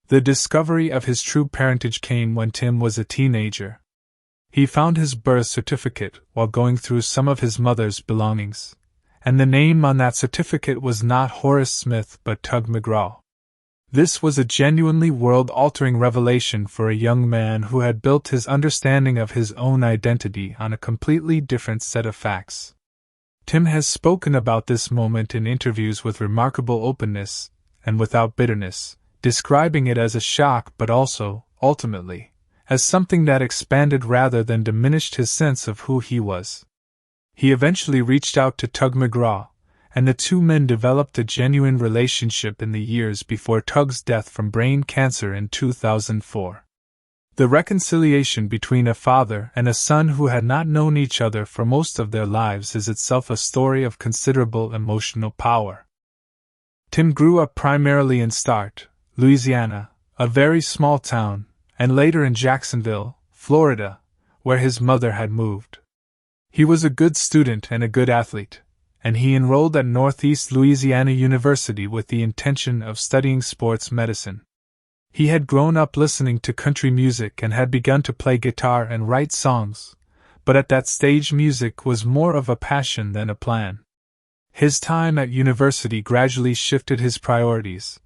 The discovery of his true parentage came when Tim was a teenager. He found his birth certificate while going through some of his mother's belongings, and the name on that certificate was not Horace Smith but Tug McGraw. This was a genuinely world-altering revelation for a young man who had built his understanding of his own identity on a completely different set of facts. Tim has spoken about this moment in interviews with remarkable openness, and without bitterness, describing it as a shock but also, ultimately, as something that expanded rather than diminished his sense of who he was. He eventually reached out to Tug McGraw, and the two men developed a genuine relationship in the years before Tug's death from brain cancer in 2004. The reconciliation between a father and a son who had not known each other for most of their lives is itself a story of considerable emotional power. Tim grew up primarily in Start, Louisiana, a very small town, and later in Jacksonville, Florida, where his mother had moved. He was a good student and a good athlete, and he enrolled at Northeast Louisiana University with the intention of studying sports medicine. He had grown up listening to country music and had begun to play guitar and write songs, but at that stage music was more of a passion than a plan. His time at university gradually shifted his priorities,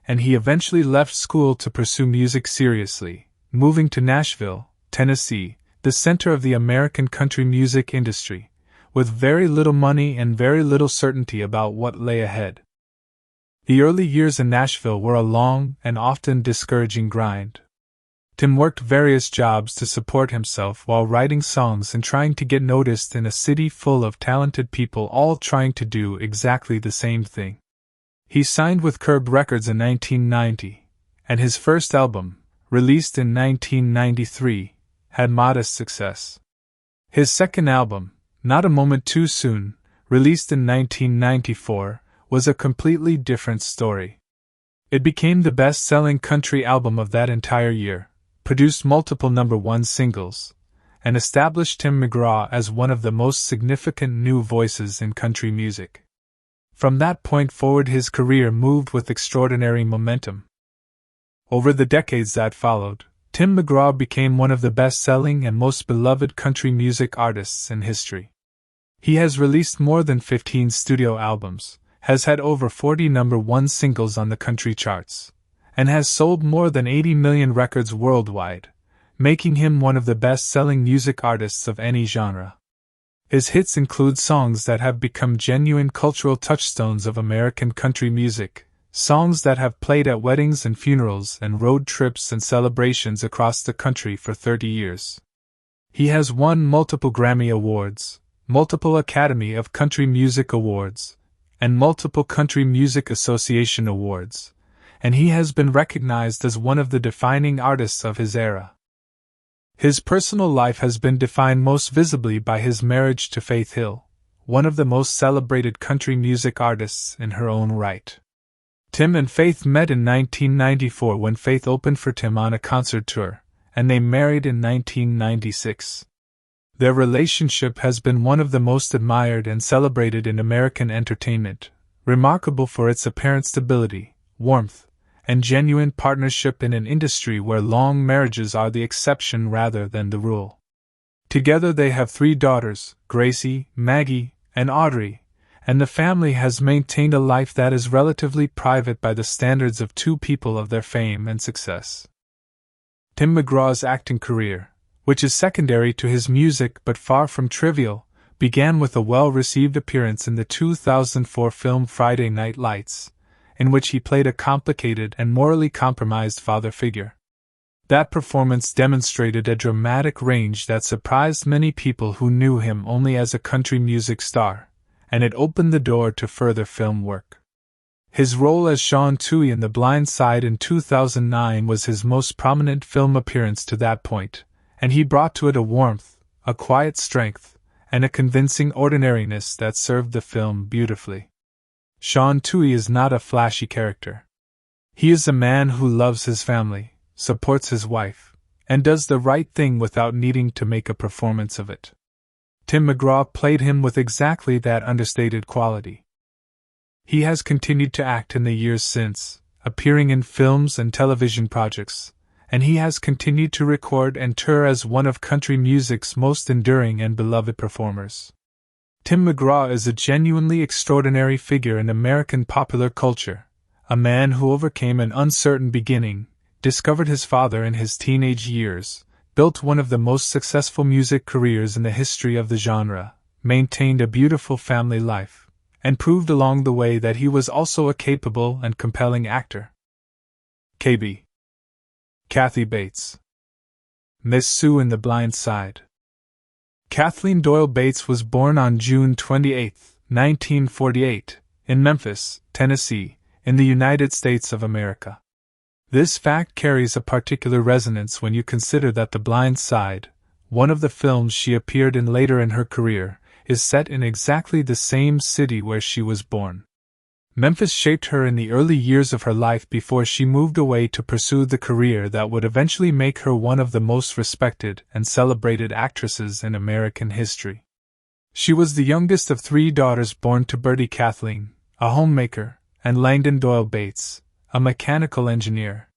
and he eventually left school to pursue music seriously, moving to Nashville, Tennessee, the center of the American country music industry, with very little money and very little certainty about what lay ahead. The early years in Nashville were a long and often discouraging grind. Tim worked various jobs to support himself while writing songs and trying to get noticed in a city full of talented people all trying to do exactly the same thing. He signed with Curb Records in 1990, and his first album, released in 1993, had modest success. His second album, Not a Moment Too Soon, released in 1994, was a completely different story. It became the best-selling country album of that entire year, produced multiple #1 singles, and established Tim McGraw as one of the most significant new voices in country music. From that point forward, his career moved with extraordinary momentum. Over the decades that followed, Tim McGraw became one of the best-selling and most beloved country music artists in history. He has released more than 15 studio albums, has had over 40 #1 singles on the country charts, and has sold more than 80 million records worldwide, making him one of the best-selling music artists of any genre. His hits include songs that have become genuine cultural touchstones of American country music, songs that have played at weddings and funerals and road trips and celebrations across the country for 30 years. He has won multiple Grammy Awards, multiple Academy of Country Music Awards, and multiple Country Music Association Awards, and he has been recognized as one of the defining artists of his era. His personal life has been defined most visibly by his marriage to Faith Hill, one of the most celebrated country music artists in her own right. Tim and Faith met in 1994 when Faith opened for Tim on a concert tour, and they married in 1996. Their relationship has been one of the most admired and celebrated in American entertainment, remarkable for its apparent stability, warmth, and genuine partnership in an industry where long marriages are the exception rather than the rule. Together they have 3 daughters, Gracie, Maggie, and Audrey, and the family has maintained a life that is relatively private by the standards of 2 people of their fame and success. Tim McGraw's acting career, which is secondary to his music but far from trivial, began with a well-received appearance in the 2004 film Friday Night Lights, in which he played a complicated and morally compromised father figure. That performance demonstrated a dramatic range that surprised many people who knew him only as a country music star, and it opened the door to further film work. His role as Sean Toohey in The Blind Side in 2009 was his most prominent film appearance to that point, and he brought to it a warmth, a quiet strength, and a convincing ordinariness that served the film beautifully. Sean Toohey is not a flashy character. He is a man who loves his family, supports his wife, and does the right thing without needing to make a performance of it. Tim McGraw played him with exactly that understated quality. He has continued to act in the years since, appearing in films and television projects, and he has continued to record and tour as one of country music's most enduring and beloved performers. Tim McGraw is a genuinely extraordinary figure in American popular culture, a man who overcame an uncertain beginning, discovered his father in his teenage years, built one of the most successful music careers in the history of the genre, maintained a beautiful family life, and proved along the way that he was also a capable and compelling actor. KB. Kathy Bates. Miss Sue in The Blind Side. Kathleen Doyle Bates was born on June 28, 1948, in Memphis, Tennessee, in the United States of America. This fact carries a particular resonance when you consider that The Blind Side, one of the films she appeared in later in her career, is set in exactly the same city where she was born. Memphis shaped her in the early years of her life before she moved away to pursue the career that would eventually make her one of the most respected and celebrated actresses in American history. She was the youngest of 3 daughters born to Bertie Kathleen, a homemaker, and Langdon Doyle Bates, a mechanical engineer.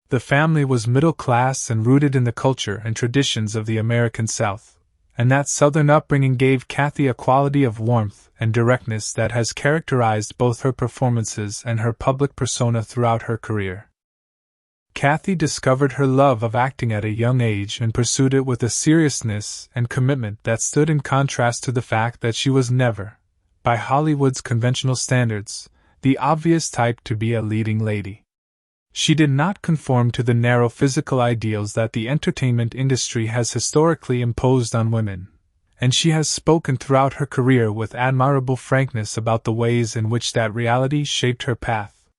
The family was middle class and rooted in the culture and traditions of the American South, and that Southern upbringing gave Kathy a quality of warmth and directness that has characterized both her performances and her public persona throughout her career. Kathy discovered her love of acting at a young age and pursued it with a seriousness and commitment that stood in contrast to the fact that she was never, by Hollywood's conventional standards, the obvious type to be a leading lady. She did not conform to the narrow physical ideals that the entertainment industry has historically imposed on women, and she has spoken throughout her career with admirable frankness about the ways in which that reality shaped her path.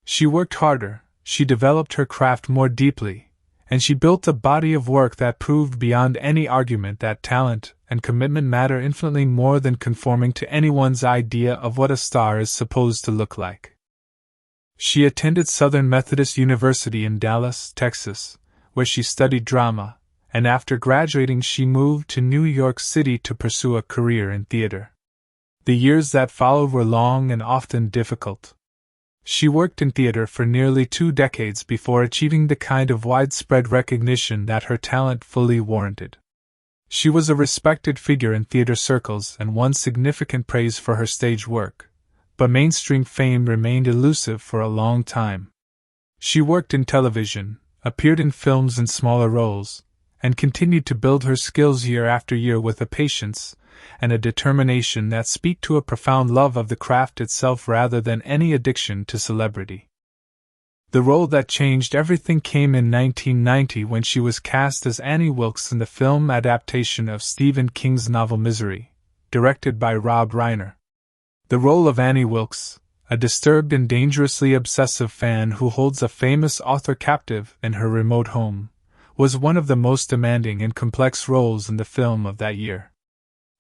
She worked harder, she developed her craft more deeply, and she built a body of work that proved beyond any argument that talent and commitment matter infinitely more than conforming to anyone's idea of what a star is supposed to look like. She attended Southern Methodist University in Dallas, Texas, where she studied drama, and after graduating she moved to New York City to pursue a career in theater. The years that followed were long and often difficult. She worked in theater for nearly 2 decades before achieving the kind of widespread recognition that her talent fully warranted. She was a respected figure in theater circles and won significant praise for her stage work, but mainstream fame remained elusive for a long time. She worked in television, appeared in films in smaller roles, and continued to build her skills year after year with a patience and a determination that speak to a profound love of the craft itself rather than any addiction to celebrity. The role that changed everything came in 1990 when she was cast as Annie Wilkes in the film adaptation of Stephen King's novel Misery, directed by Rob Reiner. The role of Annie Wilkes, a disturbed and dangerously obsessive fan who holds a famous author captive in her remote home, was one of the most demanding and complex roles in the film of that year.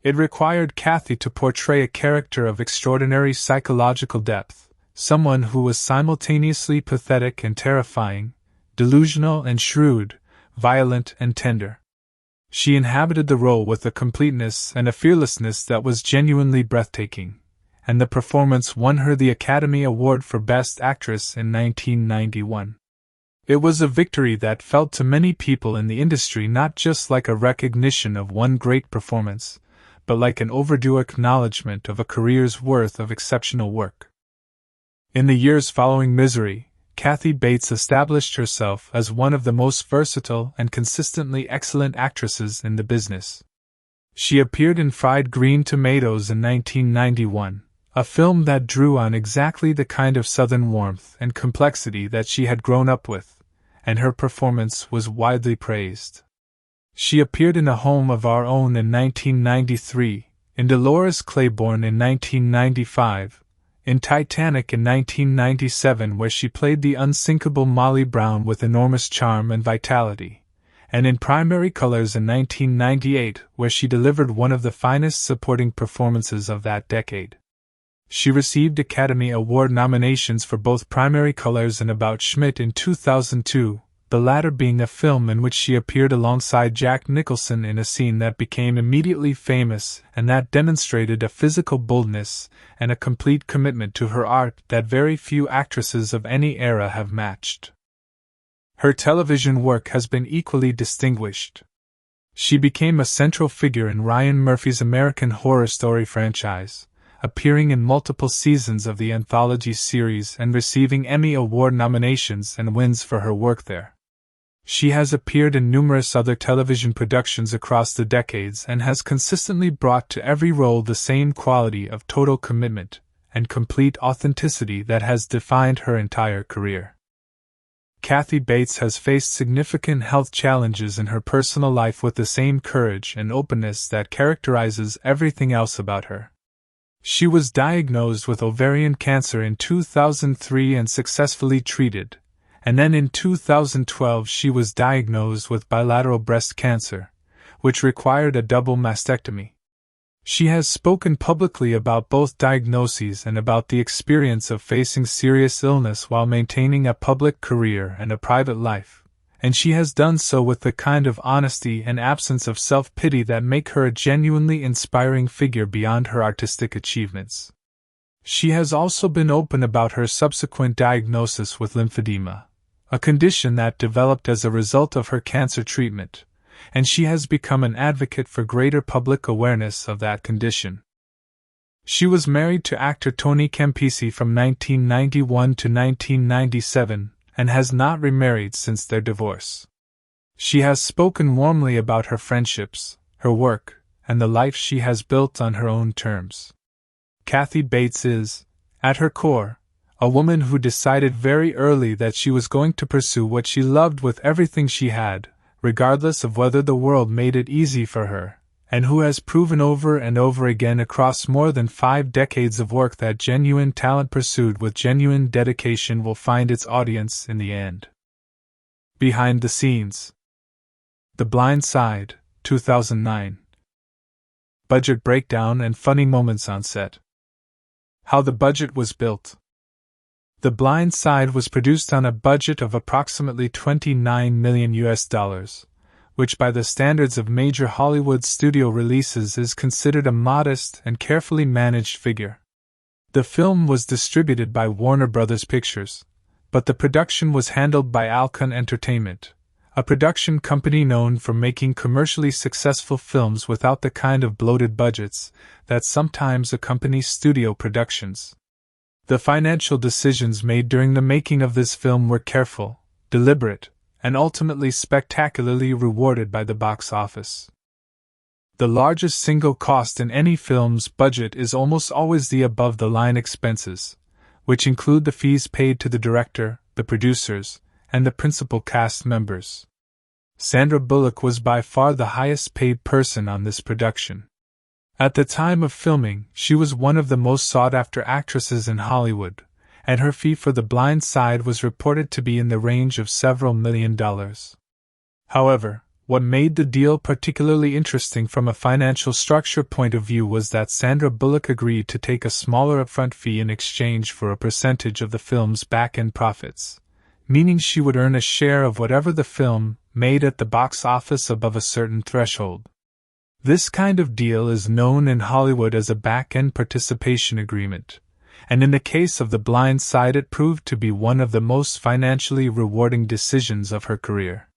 It required Kathy to portray a character of extraordinary psychological depth, someone who was simultaneously pathetic and terrifying, delusional and shrewd, violent and tender. She inhabited the role with a completeness and a fearlessness that was genuinely breathtaking, and the performance won her the Academy Award for Best Actress in 1991. It was a victory that felt to many people in the industry not just like a recognition of one great performance, but like an overdue acknowledgement of a career's worth of exceptional work. In the years following Misery, Kathy Bates established herself as one of the most versatile and consistently excellent actresses in the business. She appeared in Fried Green Tomatoes in 1991, a film that drew on exactly the kind of Southern warmth and complexity that she had grown up with, and her performance was widely praised. She appeared in A Home of Our Own in 1993, in Dolores Claiborne in 1995, in Titanic in 1997 where she played the unsinkable Molly Brown with enormous charm and vitality, and in Primary Colors in 1998 where she delivered one of the finest supporting performances of that decade. She received Academy Award nominations for both Primary Colors and About Schmidt in 2002, the latter being a film in which she appeared alongside Jack Nicholson in a scene that became immediately famous and that demonstrated a physical boldness and a complete commitment to her art that very few actresses of any era have matched. Her television work has been equally distinguished. She became a central figure in Ryan Murphy's American Horror Story franchise, appearing in multiple seasons of the anthology series and receiving Emmy Award nominations and wins for her work there. She has appeared in numerous other television productions across the decades and has consistently brought to every role the same quality of total commitment and complete authenticity that has defined her entire career. Kathy Bates has faced significant health challenges in her personal life with the same courage and openness that characterizes everything else about her. She was diagnosed with ovarian cancer in 2003 and successfully treated, and then in 2012 she was diagnosed with bilateral breast cancer, which required a double mastectomy. She has spoken publicly about both diagnoses and about the experience of facing serious illness while maintaining a public career and a private life, and she has done so with the kind of honesty and absence of self-pity that make her a genuinely inspiring figure beyond her artistic achievements. She has also been open about her subsequent diagnosis with lymphedema, a condition that developed as a result of her cancer treatment, and she has become an advocate for greater public awareness of that condition. She was married to actor Tony Campisi from 1991 to 1997 and has not remarried since their divorce. She has spoken warmly about her friendships, her work, and the life she has built on her own terms. Kathy Bates is, at her core, a woman who decided very early that she was going to pursue what she loved with everything she had, regardless of whether the world made it easy for her, and who has proven over and over again across more than 5 decades of work that genuine talent pursued with genuine dedication will find its audience in the end. Behind the scenes. The Blind Side, 2009. Budget breakdown and funny moments on set. How the budget was built. The Blind Side was produced on a budget of approximately $29 million, which by the standards of major Hollywood studio releases is considered a modest and carefully managed figure. The film was distributed by Warner Bros. Pictures, but the production was handled by Alcon Entertainment, a production company known for making commercially successful films without the kind of bloated budgets that sometimes accompany studio productions. The financial decisions made during the making of this film were careful, deliberate, and ultimately spectacularly rewarded by the box office. The largest single cost in any film's budget is almost always the above-the-line expenses, which include the fees paid to the director, the producers, and the principal cast members. Sandra Bullock was by far the highest-paid person on this production. At the time of filming, she was one of the most sought-after actresses in Hollywood, and her fee for The Blind Side was reported to be in the range of several $1,000,000. However, what made the deal particularly interesting from a financial structure point of view was that Sandra Bullock agreed to take a smaller upfront fee in exchange for a percentage of the film's back-end profits, meaning she would earn a share of whatever the film made at the box office above a certain threshold. This kind of deal is known in Hollywood as a back-end participation agreement, and in the case of The Blind Side it proved to be one of the most financially rewarding decisions of her career.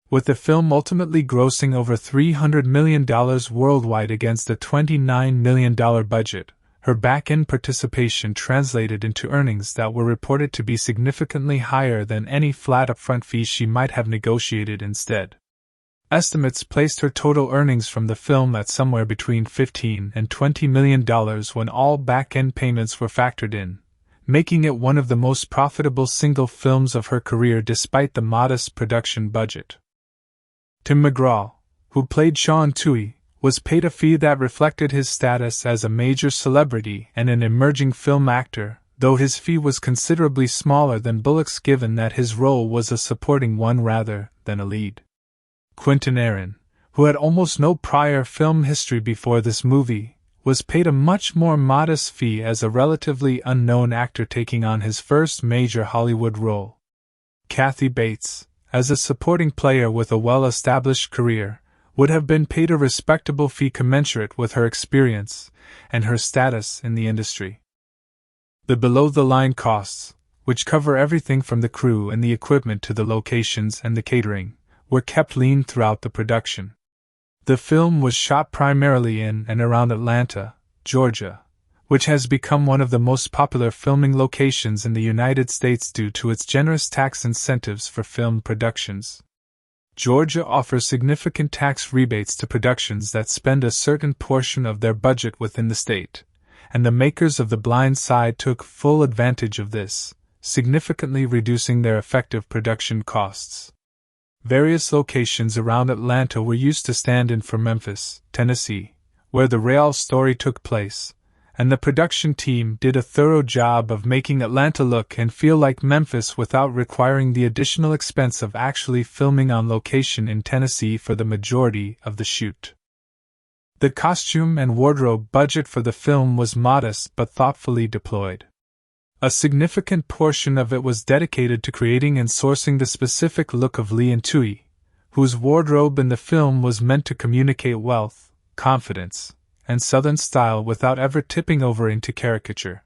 With the film ultimately grossing over $300 million worldwide against a $29 million budget, her back-end participation translated into earnings that were reported to be significantly higher than any flat upfront fee she might have negotiated instead. Estimates placed her total earnings from the film at somewhere between $15 and $20 million when all back-end payments were factored in, making it one of the most profitable single films of her career despite the modest production budget. Tim McGraw, who played Sean Toohey, was paid a fee that reflected his status as a major celebrity and an emerging film actor, though his fee was considerably smaller than Bullock's given that his role was a supporting one rather than a lead. Quinton, who had almost no prior film history before this movie, was paid a much more modest fee as a relatively unknown actor taking on his first major Hollywood role. Kathy Bates, as a supporting player with a well-established career, would have been paid a respectable fee commensurate with her experience and her status in the industry. The below-the-line costs, which cover everything from the crew and the equipment to the locations and the catering, were kept lean throughout the production. The film was shot primarily in and around Atlanta, Georgia, which has become one of the most popular filming locations in the United States due to its generous tax incentives for film productions. Georgia offers significant tax rebates to productions that spend a certain portion of their budget within the state, and the makers of The Blind Side took full advantage of this, significantly reducing their effective production costs. Various locations around Atlanta were used to stand in for Memphis, Tennessee, where the real story took place, and the production team did a thorough job of making Atlanta look and feel like Memphis without requiring the additional expense of actually filming on location in Tennessee for the majority of the shoot. The costume and wardrobe budget for the film was modest but thoughtfully deployed. A significant portion of it was dedicated to creating and sourcing the specific look of Lee and Toohey, whose wardrobe in the film was meant to communicate wealth, confidence, and Southern style without ever tipping over into caricature.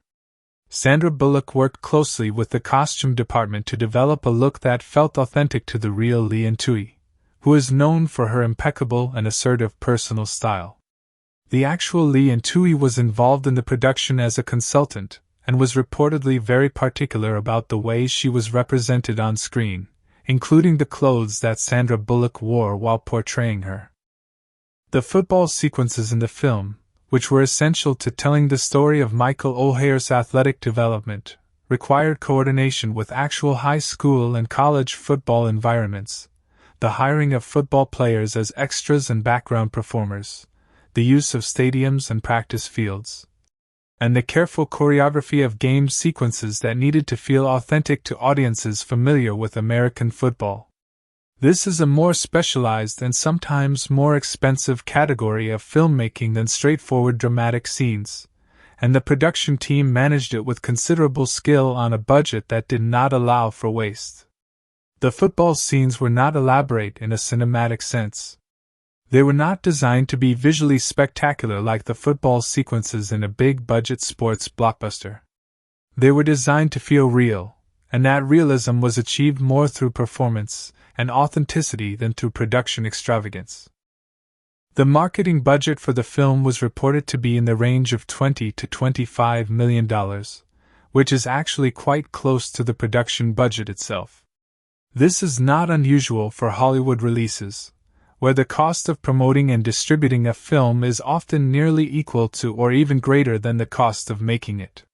Sandra Bullock worked closely with the costume department to develop a look that felt authentic to the real Lee and Toohey, who is known for her impeccable and assertive personal style. The actual Lee and Toohey was involved in the production as a consultant, and was reportedly very particular about the way she was represented on screen, including the clothes that Sandra Bullock wore while portraying her. The football sequences in the film, which were essential to telling the story of Michael Oher's athletic development, required coordination with actual high school and college football environments, the hiring of football players as extras and background performers, the use of stadiums and practice fields, and the careful choreography of game sequences that needed to feel authentic to audiences familiar with American football. This is a more specialized and sometimes more expensive category of filmmaking than straightforward dramatic scenes, and the production team managed it with considerable skill on a budget that did not allow for waste. The football scenes were not elaborate in a cinematic sense. They were not designed to be visually spectacular like the football sequences in a big-budget sports blockbuster. They were designed to feel real, and that realism was achieved more through performance and authenticity than through production extravagance. The marketing budget for the film was reported to be in the range of $20 to $25 million, which is actually quite close to the production budget itself. This is not unusual for Hollywood releases, where the cost of promoting and distributing a film is often nearly equal to or even greater than the cost of making it.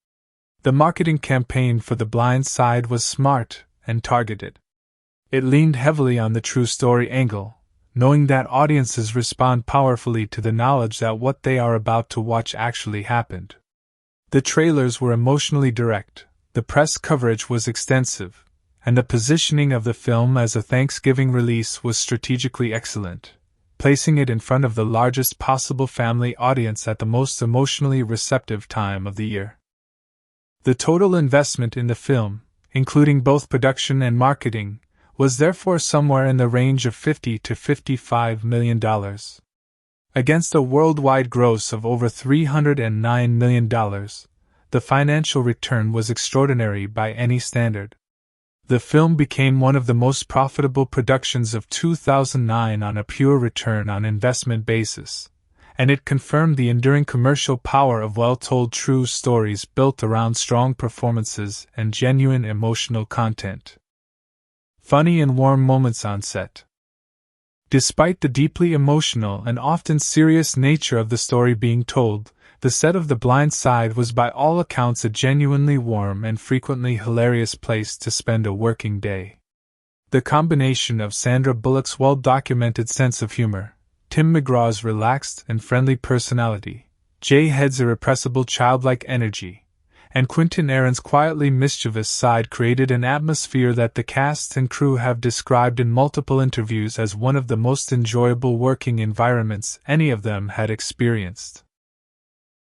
The marketing campaign for The Blind Side was smart and targeted. It leaned heavily on the true story angle, knowing that audiences respond powerfully to the knowledge that what they are about to watch actually happened. The trailers were emotionally direct, the press coverage was extensive, and the positioning of the film as a Thanksgiving release was strategically excellent, placing it in front of the largest possible family audience at the most emotionally receptive time of the year. The total investment in the film, including both production and marketing, was therefore somewhere in the range of $50 to $55 million. Against a worldwide gross of over $309 million, the financial return was extraordinary by any standard. The film became one of the most profitable productions of 2009 on a pure return on investment basis, and it confirmed the enduring commercial power of well-told true stories built around strong performances and genuine emotional content. Funny and warm moments on set. Despite the deeply emotional and often serious nature of the story being told, the set of The Blind Side was by all accounts a genuinely warm and frequently hilarious place to spend a working day. The combination of Sandra Bullock's well-documented sense of humor, Tim McGraw's relaxed and friendly personality, Jay Head's irrepressible childlike energy, and Quinton Aaron's quietly mischievous side created an atmosphere that the cast and crew have described in multiple interviews as one of the most enjoyable working environments any of them had experienced.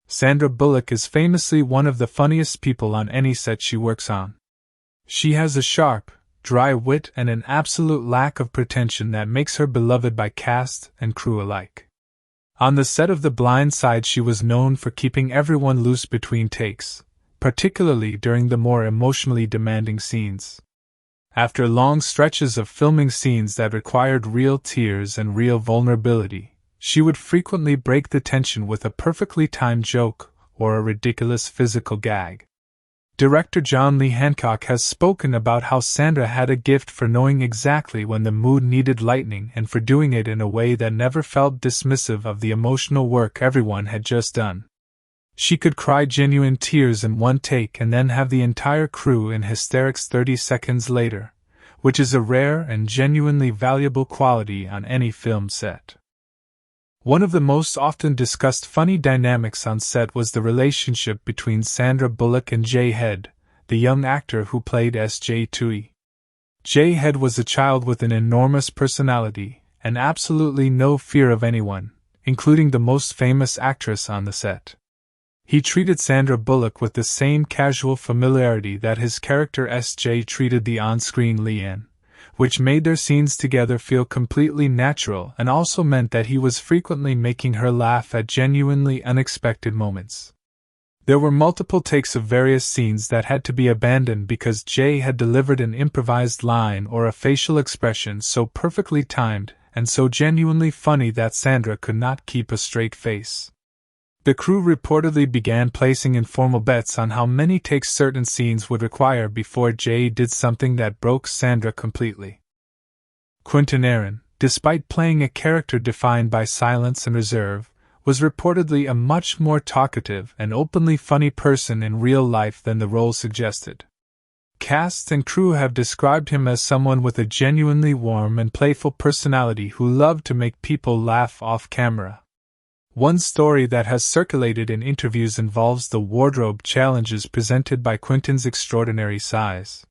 Sandra Bullock is famously one of the funniest people on any set she works on. She has a sharp, dry wit and an absolute lack of pretension that makes her beloved by cast and crew alike. On the set of The Blind Side, she was known for keeping everyone loose between takes, particularly during the more emotionally demanding scenes. After long stretches of filming scenes that required real tears and real vulnerability, she would frequently break the tension with a perfectly timed joke or a ridiculous physical gag. Director John Lee Hancock has spoken about how Sandra had a gift for knowing exactly when the mood needed lightening and for doing it in a way that never felt dismissive of the emotional work everyone had just done. She could cry genuine tears in one take and then have the entire crew in hysterics 30 seconds later, which is a rare and genuinely valuable quality on any film set. One of the most often discussed funny dynamics on set was the relationship between Sandra Bullock and Jay Head, the young actor who played S.J. Tui. Jay Head was a child with an enormous personality and absolutely no fear of anyone, including the most famous actress on the set. He treated Sandra Bullock with the same casual familiarity that his character S.J. treated the on-screen Leanne, which made their scenes together feel completely natural and also meant that he was frequently making her laugh at genuinely unexpected moments. There were multiple takes of various scenes that had to be abandoned because Jay had delivered an improvised line or a facial expression so perfectly timed and so genuinely funny that Sandra could not keep a straight face. The crew reportedly began placing informal bets on how many takes certain scenes would require before Jay did something that broke Sandra completely. Quinton Aaron, despite playing a character defined by silence and reserve, was reportedly a much more talkative and openly funny person in real life than the role suggested. Cast and crew have described him as someone with a genuinely warm and playful personality who loved to make people laugh off camera. One story that has circulated in interviews involves the wardrobe challenges presented by Quinton's extraordinary size.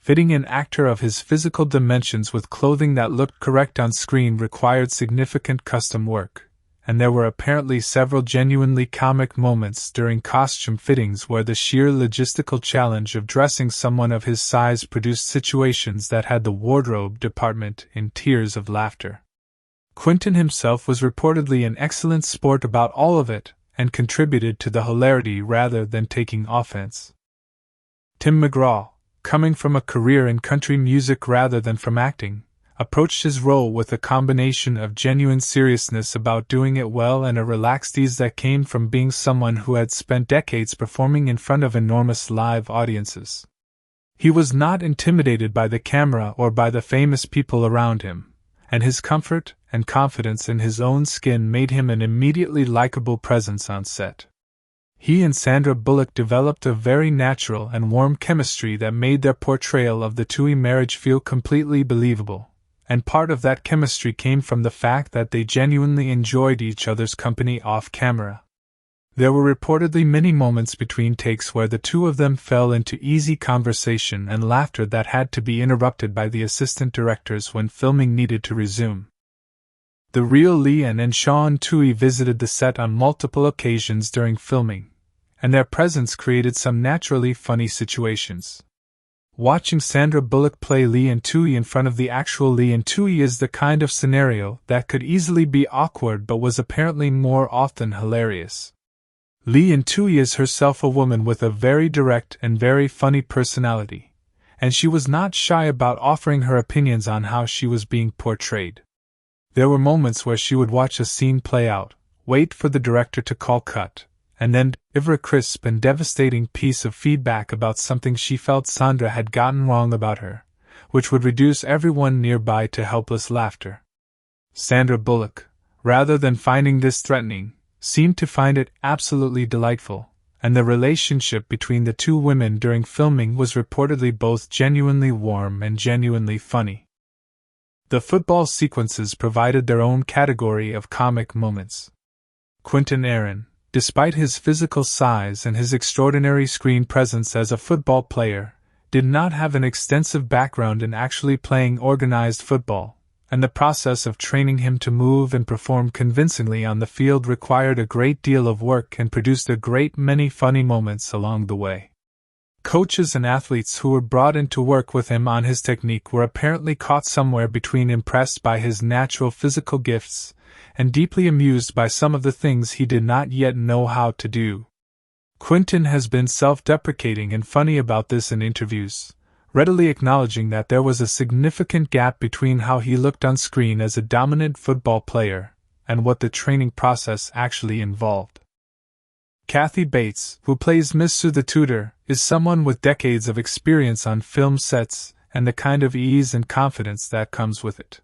Fitting an actor of his physical dimensions with clothing that looked correct on screen required significant custom work, and there were apparently several genuinely comic moments during costume fittings where the sheer logistical challenge of dressing someone of his size produced situations that had the wardrobe department in tears of laughter. Quinton himself was reportedly an excellent sport about all of it, and contributed to the hilarity rather than taking offense. Tim McGraw, coming from a career in country music rather than from acting, approached his role with a combination of genuine seriousness about doing it well and a relaxed ease that came from being someone who had spent decades performing in front of enormous live audiences. He was not intimidated by the camera or by the famous people around him, and his comfort and confidence in his own skin made him an immediately likable presence on set. He and Sandra Bullock developed a very natural and warm chemistry that made their portrayal of the Toohey marriage feel completely believable, and part of that chemistry came from the fact that they genuinely enjoyed each other's company off-camera. There were reportedly many moments between takes where the two of them fell into easy conversation and laughter that had to be interrupted by the assistant directors when filming needed to resume. The real Leanne and Sean Toohey visited the set on multiple occasions during filming, and their presence created some naturally funny situations. Watching Sandra Bullock play Leanne Toohey in front of the actual Leanne Toohey is the kind of scenario that could easily be awkward but was apparently more often hilarious. Leanne Toohey is herself a woman with a very direct and very funny personality, and she was not shy about offering her opinions on how she was being portrayed. There were moments where she would watch a scene play out, wait for the director to call cut, and then deliver a crisp and devastating piece of feedback about something she felt Sandra had gotten wrong about her, which would reduce everyone nearby to helpless laughter. Sandra Bullock, rather than finding this threatening, seemed to find it absolutely delightful, and the relationship between the two women during filming was reportedly both genuinely warm and genuinely funny. The football sequences provided their own category of comic moments. Quinton Aaron, despite his physical size and his extraordinary screen presence as a football player, did not have an extensive background in actually playing organized football, and the process of training him to move and perform convincingly on the field required a great deal of work and produced a great many funny moments along the way. Coaches and athletes who were brought in to work with him on his technique were apparently caught somewhere between impressed by his natural physical gifts and deeply amused by some of the things he did not yet know how to do. Quinton has been self-deprecating and funny about this in interviews, readily acknowledging that there was a significant gap between how he looked on screen as a dominant football player and what the training process actually involved. Kathy Bates, who plays Miss Sue the tutor, is someone with decades of experience on film sets and the kind of ease and confidence that comes with it.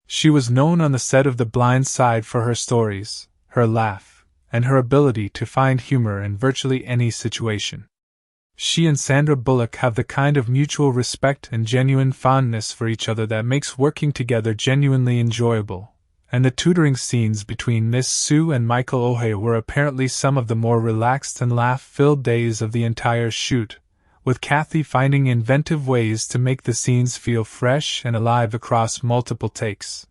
She was known on the set of The Blind Side for her stories, her laugh, and her ability to find humor in virtually any situation. She and Sandra Bullock have the kind of mutual respect and genuine fondness for each other that makes working together genuinely enjoyable, and the tutoring scenes between Miss Sue and Michael Oher were apparently some of the more relaxed and laugh-filled days of the entire shoot, with Kathy finding inventive ways to make the scenes feel fresh and alive across multiple takes.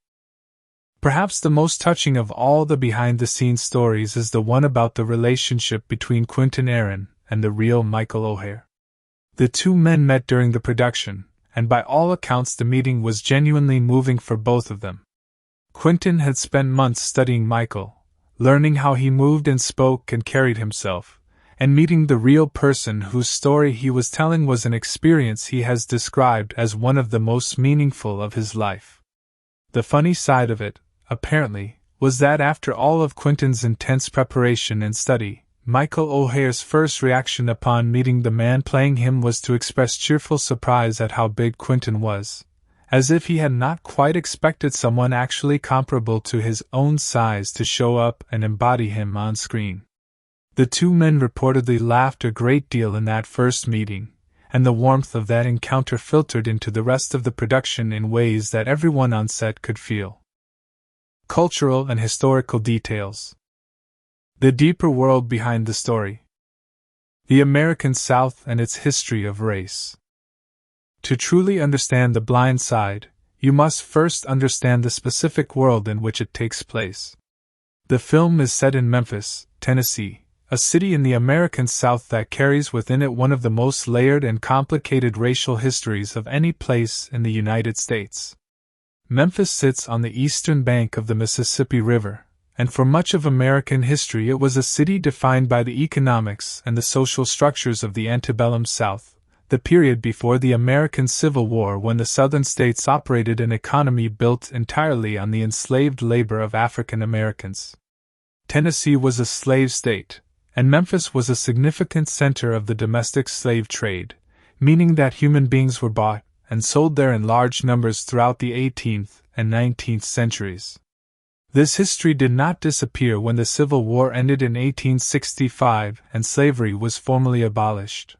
Perhaps the most touching of all the behind-the-scenes stories is the one about the relationship between Quinton Aaron and the real Michael Oher. The two men met during the production, and by all accounts the meeting was genuinely moving for both of them. Quinton had spent months studying Michael, learning how he moved and spoke and carried himself, and meeting the real person whose story he was telling was an experience he has described as one of the most meaningful of his life. The funny side of it, apparently, was that after all of Quinton's intense preparation and study, Michael Oher's first reaction upon meeting the man playing him was to express cheerful surprise at how big Quinton was, as if he had not quite expected someone actually comparable to his own size to show up and embody him on screen. The two men reportedly laughed a great deal in that first meeting, and the warmth of that encounter filtered into the rest of the production in ways that everyone on set could feel. Cultural and historical details. The deeper world behind the story. The American South and its history of race. To truly understand the blind side, you must first understand the specific world in which it takes place. The film is set in Memphis, Tennessee, a city in the American South that carries within it one of the most layered and complicated racial histories of any place in the United States. Memphis sits on the eastern bank of the Mississippi River, and for much of American history it was a city defined by the economics and the social structures of the antebellum South, the period before the American Civil War, when the southern states operated an economy built entirely on the enslaved labor of African Americans. Tennessee was a slave state, and Memphis was a significant center of the domestic slave trade, meaning that human beings were bought and sold there in large numbers throughout the 18th and 19th centuries. This history did not disappear when the Civil War ended in 1865 and slavery was formally abolished.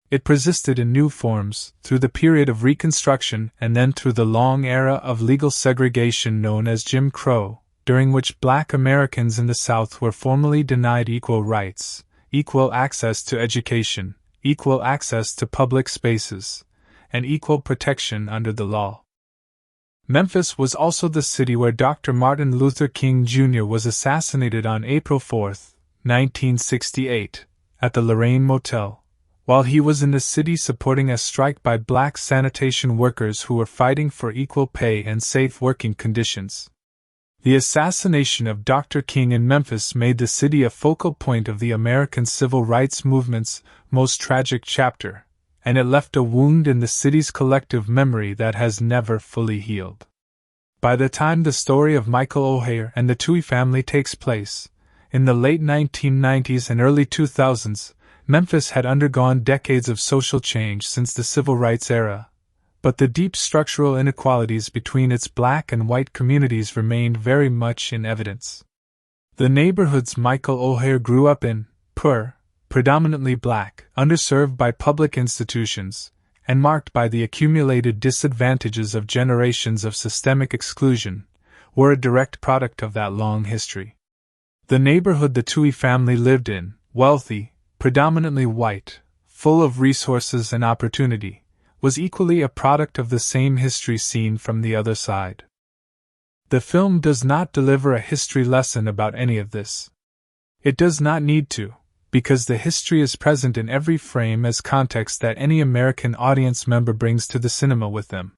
It persisted in new forms through the period of Reconstruction and then through the long era of legal segregation known as Jim Crow, during which Black Americans in the South were formally denied equal rights, equal access to education, equal access to public spaces, and equal protection under the law. Memphis was also the city where Dr. Martin Luther King Jr. was assassinated on April 4, 1968, at the Lorraine Motel, while he was in the city supporting a strike by Black sanitation workers who were fighting for equal pay and safe working conditions. The assassination of Dr. King in Memphis made the city a focal point of the American civil rights movement's most tragic chapter, and it left a wound in the city's collective memory that has never fully healed. By the time the story of Michael Oher and the Toohey family takes place, in the late 1990s and early 2000s, Memphis had undergone decades of social change since the civil rights era, but the deep structural inequalities between its Black and white communities remained very much in evidence. The neighborhoods Michael Oher grew up in, poor, predominantly Black, underserved by public institutions, and marked by the accumulated disadvantages of generations of systemic exclusion, were a direct product of that long history. The neighborhood the Toohey family lived in, wealthy, predominantly white, full of resources and opportunity, was equally a product of the same history seen from the other side. The film does not deliver a history lesson about any of this. It does not need to, because the history is present in every frame as context that any American audience member brings to the cinema with them.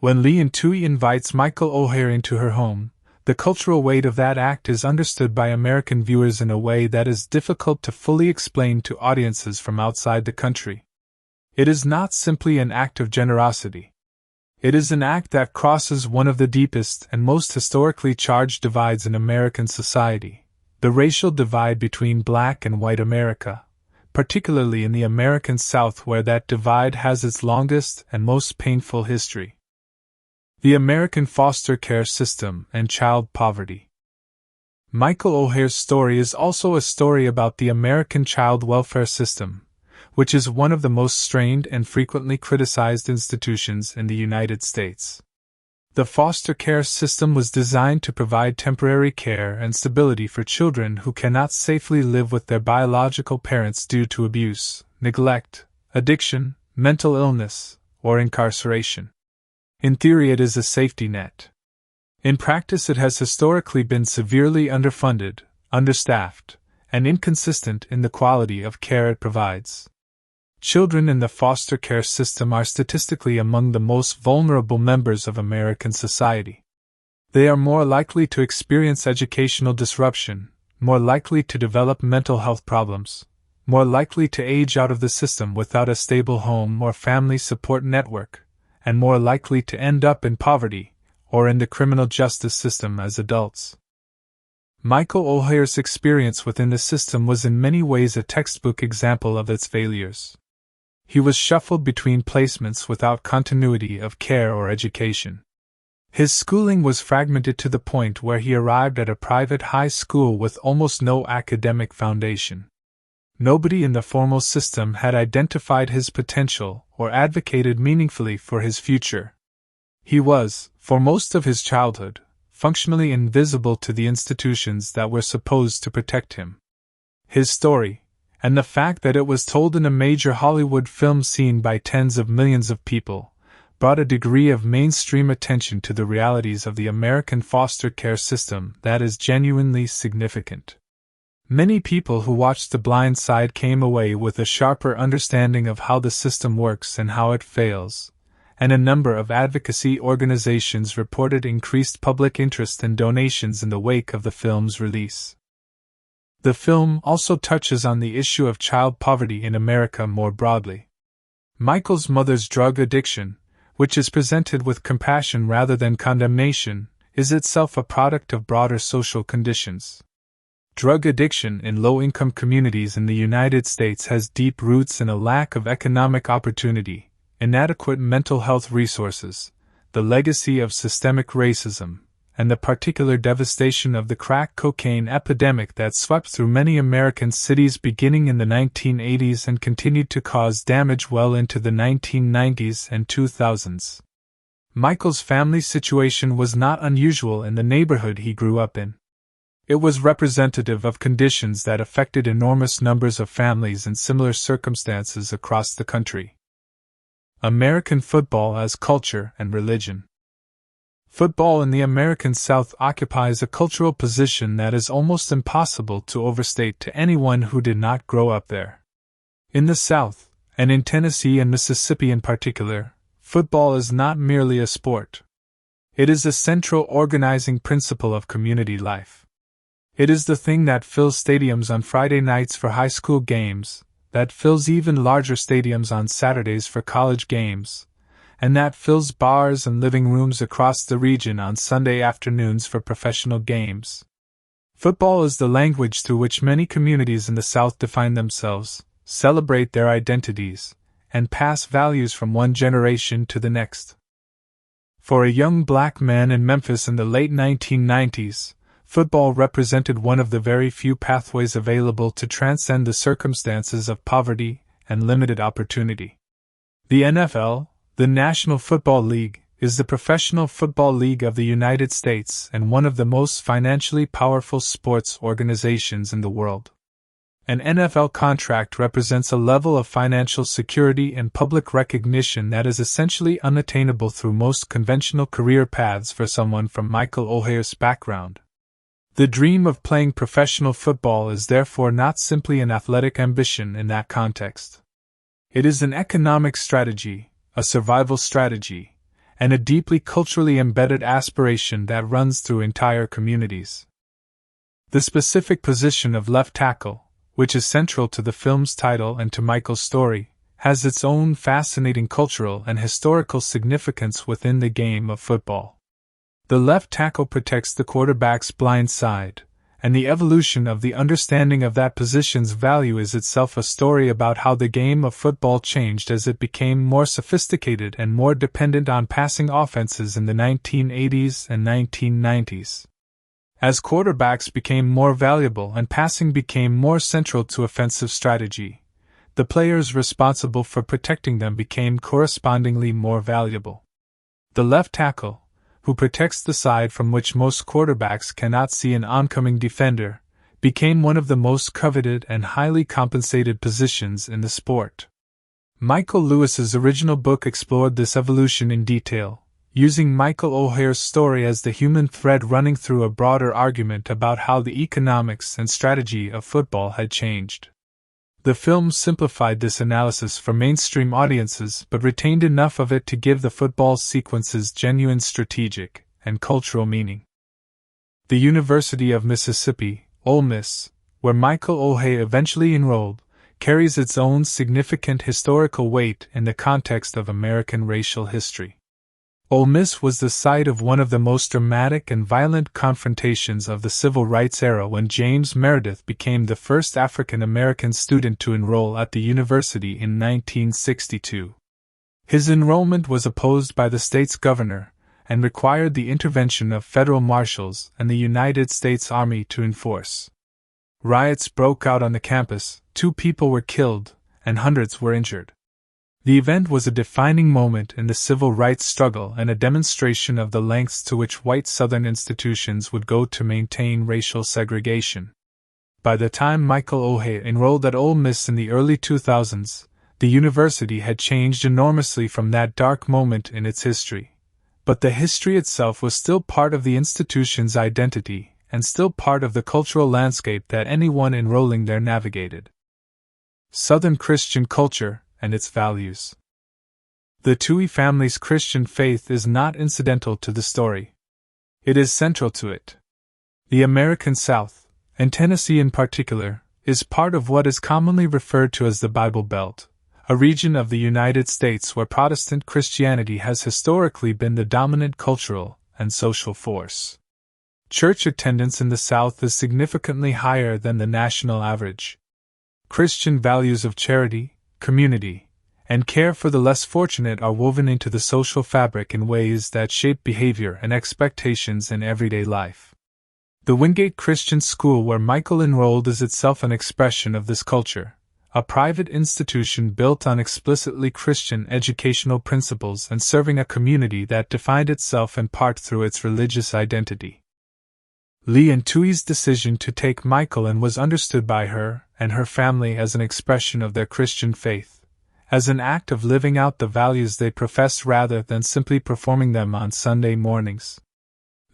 When Leanne Toohey invites Michael Oher into her home, the cultural weight of that act is understood by American viewers in a way that is difficult to fully explain to audiences from outside the country. It is not simply an act of generosity. It is an act that crosses one of the deepest and most historically charged divides in American society, the racial divide between Black and white America, particularly in the American South where that divide has its longest and most painful history. The American foster care system and child poverty. Michael Oher's story is also a story about the American child welfare system, which is one of the most strained and frequently criticized institutions in the United States. The foster care system was designed to provide temporary care and stability for children who cannot safely live with their biological parents due to abuse, neglect, addiction, mental illness, or incarceration. In theory, it is a safety net. In practice, it has historically been severely underfunded, understaffed, and inconsistent in the quality of care it provides. Children in the foster care system are statistically among the most vulnerable members of American society. They are more likely to experience educational disruption, more likely to develop mental health problems, more likely to age out of the system without a stable home or family support network, and more likely to end up in poverty or in the criminal justice system as adults. Michael Oher's experience within the system was in many ways a textbook example of its failures. He was shuffled between placements without continuity of care or education. His schooling was fragmented to the point where he arrived at a private high school with almost no academic foundation. Nobody in the formal system had identified his potential or advocated meaningfully for his future. He was, for most of his childhood, functionally invisible to the institutions that were supposed to protect him. His story, and the fact that it was told in a major Hollywood film seen by tens of millions of people, brought a degree of mainstream attention to the realities of the American foster care system that is genuinely significant. Many people who watched The Blind Side came away with a sharper understanding of how the system works and how it fails, and a number of advocacy organizations reported increased public interest and donations in the wake of the film's release. The film also touches on the issue of child poverty in America more broadly. Michael's mother's drug addiction, which is presented with compassion rather than condemnation, is itself a product of broader social conditions. Drug addiction in low-income communities in the United States has deep roots in a lack of economic opportunity, inadequate mental health resources, the legacy of systemic racism, and the particular devastation of the crack cocaine epidemic that swept through many American cities beginning in the 1980s and continued to cause damage well into the 1990s and 2000s. Michael's family situation was not unusual in the neighborhood he grew up in. It was representative of conditions that affected enormous numbers of families in similar circumstances across the country. American football as culture and religion. Football in the American South occupies a cultural position that is almost impossible to overstate to anyone who did not grow up there. In the South, and in Tennessee and Mississippi in particular, football is not merely a sport. It is a central organizing principle of community life. It is the thing that fills stadiums on Friday nights for high school games, that fills even larger stadiums on Saturdays for college games, and that fills bars and living rooms across the region on Sunday afternoons for professional games. Football is the language through which many communities in the South define themselves, celebrate their identities, and pass values from one generation to the next. For a young black man in Memphis in the late 1990s, football represented one of the very few pathways available to transcend the circumstances of poverty and limited opportunity. The NFL, the National Football League, is the professional football league of the United States and one of the most financially powerful sports organizations in the world. An NFL contract represents a level of financial security and public recognition that is essentially unattainable through most conventional career paths for someone from Michael Oher's background. The dream of playing professional football is therefore not simply an athletic ambition in that context. It is an economic strategy, a survival strategy, and a deeply culturally embedded aspiration that runs through entire communities. The specific position of left tackle, which is central to the film's title and to Michael's story, has its own fascinating cultural and historical significance within the game of football. The left tackle protects the quarterback's blind side, and the evolution of the understanding of that position's value is itself a story about how the game of football changed as it became more sophisticated and more dependent on passing offenses in the 1980s and 1990s. As quarterbacks became more valuable and passing became more central to offensive strategy, the players responsible for protecting them became correspondingly more valuable. The left tackle, who protects the side from which most quarterbacks cannot see an oncoming defender, became one of the most coveted and highly compensated positions in the sport. Michael Lewis's original book explored this evolution in detail, using Michael Oher's story as the human thread running through a broader argument about how the economics and strategy of football had changed. The film simplified this analysis for mainstream audiences but retained enough of it to give the football sequences genuine strategic and cultural meaning. The University of Mississippi, Ole Miss, where Michael Oher eventually enrolled, carries its own significant historical weight in the context of American racial history. Ole Miss was the site of one of the most dramatic and violent confrontations of the Civil Rights era when James Meredith became the first African-American student to enroll at the university in 1962. His enrollment was opposed by the state's governor and required the intervention of federal marshals and the United States Army to enforce. Riots broke out on the campus, 2 people were killed, and hundreds were injured. The event was a defining moment in the civil rights struggle and a demonstration of the lengths to which white Southern institutions would go to maintain racial segregation. by the time Michael Oher enrolled at Ole Miss in the early 2000s, the university had changed enormously from that dark moment in its history. But the history itself was still part of the institution's identity, and still part of the cultural landscape that anyone enrolling there navigated. Southern Christian culture and its values. The Toohey family's Christian faith is not incidental to the story. It is central to it. The American South, and Tennessee in particular, is part of what is commonly referred to as the Bible Belt, a region of the United States where Protestant Christianity has historically been the dominant cultural and social force. Church attendance in the South is significantly higher than the national average. Christian values of charity, community, and care for the less fortunate are woven into the social fabric in ways that shape behavior and expectations in everyday life. The Wingate Christian School where Michael enrolled is itself an expression of this culture, a private institution built on explicitly Christian educational principles and serving a community that defined itself in part through its religious identity. Lee and Toohey's decision to take Michael in was understood by her and her family as an expression of their Christian faith, as an act of living out the values they profess rather than simply performing them on Sunday mornings.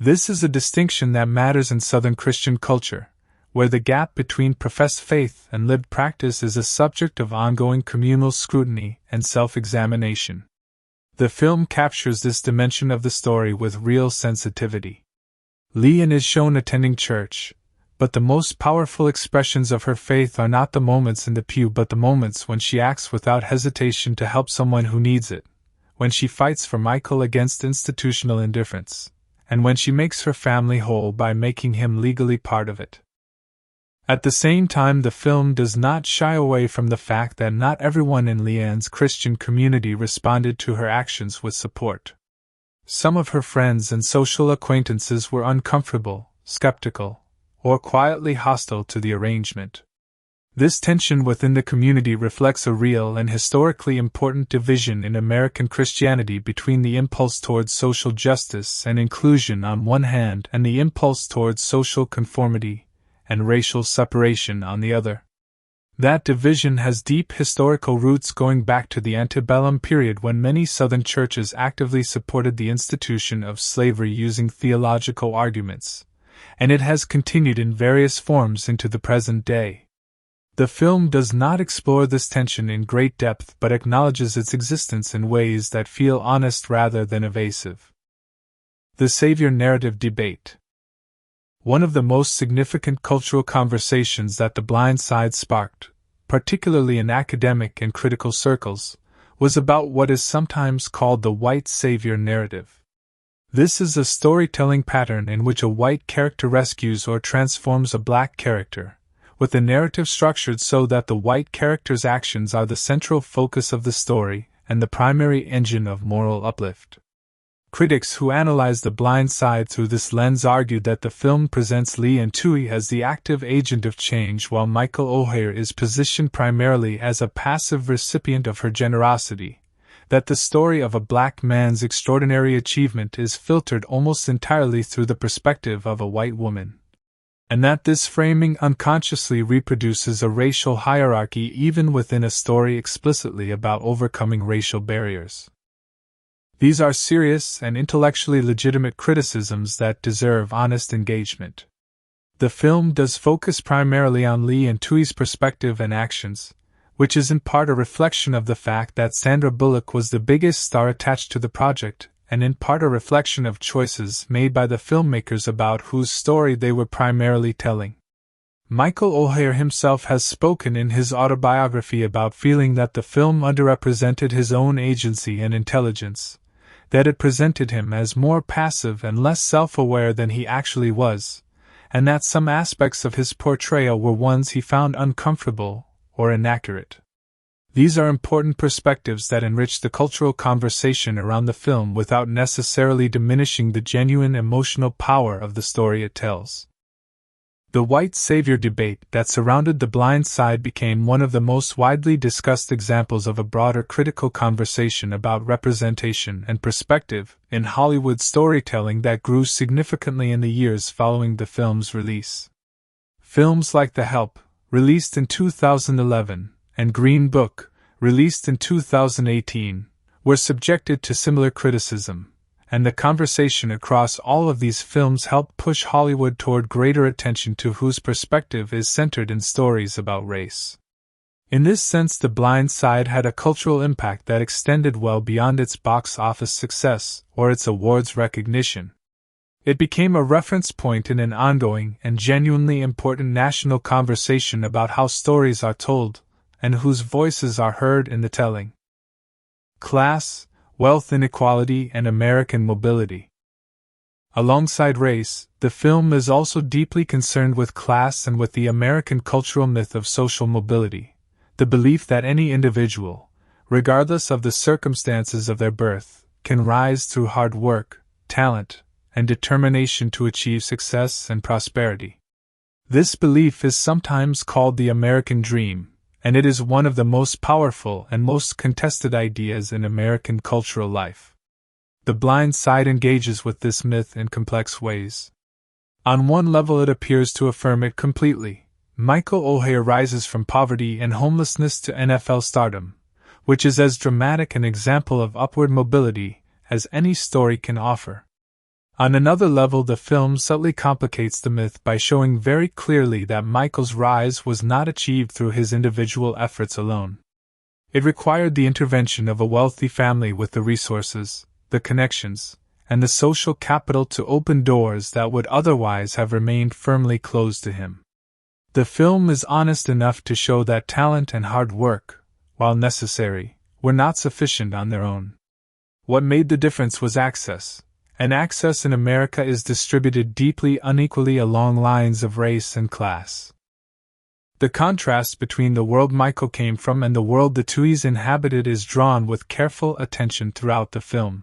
This is a distinction that matters in Southern Christian culture, where the gap between professed faith and lived practice is a subject of ongoing communal scrutiny and self-examination. The film captures this dimension of the story with real sensitivity. Leanne is shown attending church, but the most powerful expressions of her faith are not the moments in the pew but the moments when she acts without hesitation to help someone who needs it, when she fights for Michael against institutional indifference, and when she makes her family whole by making him legally part of it. At the same time, the film does not shy away from the fact that not everyone in Leanne's Christian community responded to her actions with support. Some of her friends and social acquaintances were uncomfortable, skeptical, or quietly hostile to the arrangement. This tension within the community reflects a real and historically important division in American Christianity between the impulse towards social justice and inclusion on one hand and the impulse towards social conformity and racial separation on the other. That division has deep historical roots going back to the antebellum period when many Southern churches actively supported the institution of slavery using theological arguments, and it has continued in various forms into the present day. The film does not explore this tension in great depth but acknowledges its existence in ways that feel honest rather than evasive. The Savior narrative debate. One of the most significant cultural conversations that The Blind Side sparked, particularly in academic and critical circles, was about what is sometimes called the white savior narrative. This is a storytelling pattern in which a white character rescues or transforms a black character, with the narrative structured so that the white character's actions are the central focus of the story and the primary engine of moral uplift. Critics who analyze The Blind Side through this lens argued that the film presents Leanne Toohey as the active agent of change while Michael Oher is positioned primarily as a passive recipient of her generosity, that the story of a black man's extraordinary achievement is filtered almost entirely through the perspective of a white woman, and that this framing unconsciously reproduces a racial hierarchy even within a story explicitly about overcoming racial barriers. These are serious and intellectually legitimate criticisms that deserve honest engagement. The film does focus primarily on Leanne Toohey's perspective and actions, which is in part a reflection of the fact that Sandra Bullock was the biggest star attached to the project, and in part a reflection of choices made by the filmmakers about whose story they were primarily telling. Michael Oher himself has spoken in his autobiography about feeling that the film underrepresented his own agency and intelligence, that it presented him as more passive and less self-aware than he actually was, and that some aspects of his portrayal were ones he found uncomfortable or inaccurate. These are important perspectives that enrich the cultural conversation around the film without necessarily diminishing the genuine emotional power of the story it tells. The white savior debate that surrounded The Blind Side became one of the most widely discussed examples of a broader critical conversation about representation and perspective in Hollywood storytelling that grew significantly in the years following the film's release. Films like The Help, released in 2011, and Green Book, released in 2018, were subjected to similar criticism, and the conversation across all of these films helped push Hollywood toward greater attention to whose perspective is centered in stories about race. In this sense, The Blind Side had a cultural impact that extended well beyond its box office success or its awards recognition. It became a reference point in an ongoing and genuinely important national conversation about how stories are told and whose voices are heard in the telling. Class, wealth inequality, and American mobility. Alongside race, the film is also deeply concerned with class and with the American cultural myth of social mobility. The belief that any individual, regardless of the circumstances of their birth, can rise through hard work, talent, and determination to achieve success and prosperity. This belief is sometimes called the American dream, and it is one of the most powerful and most contested ideas in American cultural life. The Blind Side engages with this myth in complex ways. On one level, it appears to affirm it completely. Michael Oher rises from poverty and homelessness to NFL stardom, which is as dramatic an example of upward mobility as any story can offer. On another level, the film subtly complicates the myth by showing very clearly that Michael's rise was not achieved through his individual efforts alone. It required the intervention of a wealthy family with the resources, the connections, and the social capital to open doors that would otherwise have remained firmly closed to him. The film is honest enough to show that talent and hard work, while necessary, were not sufficient on their own. What made the difference was access, and access in America is distributed deeply unequally along lines of race and class. The contrast between the world Michael came from and the world the Tuohys inhabited is drawn with careful attention throughout the film.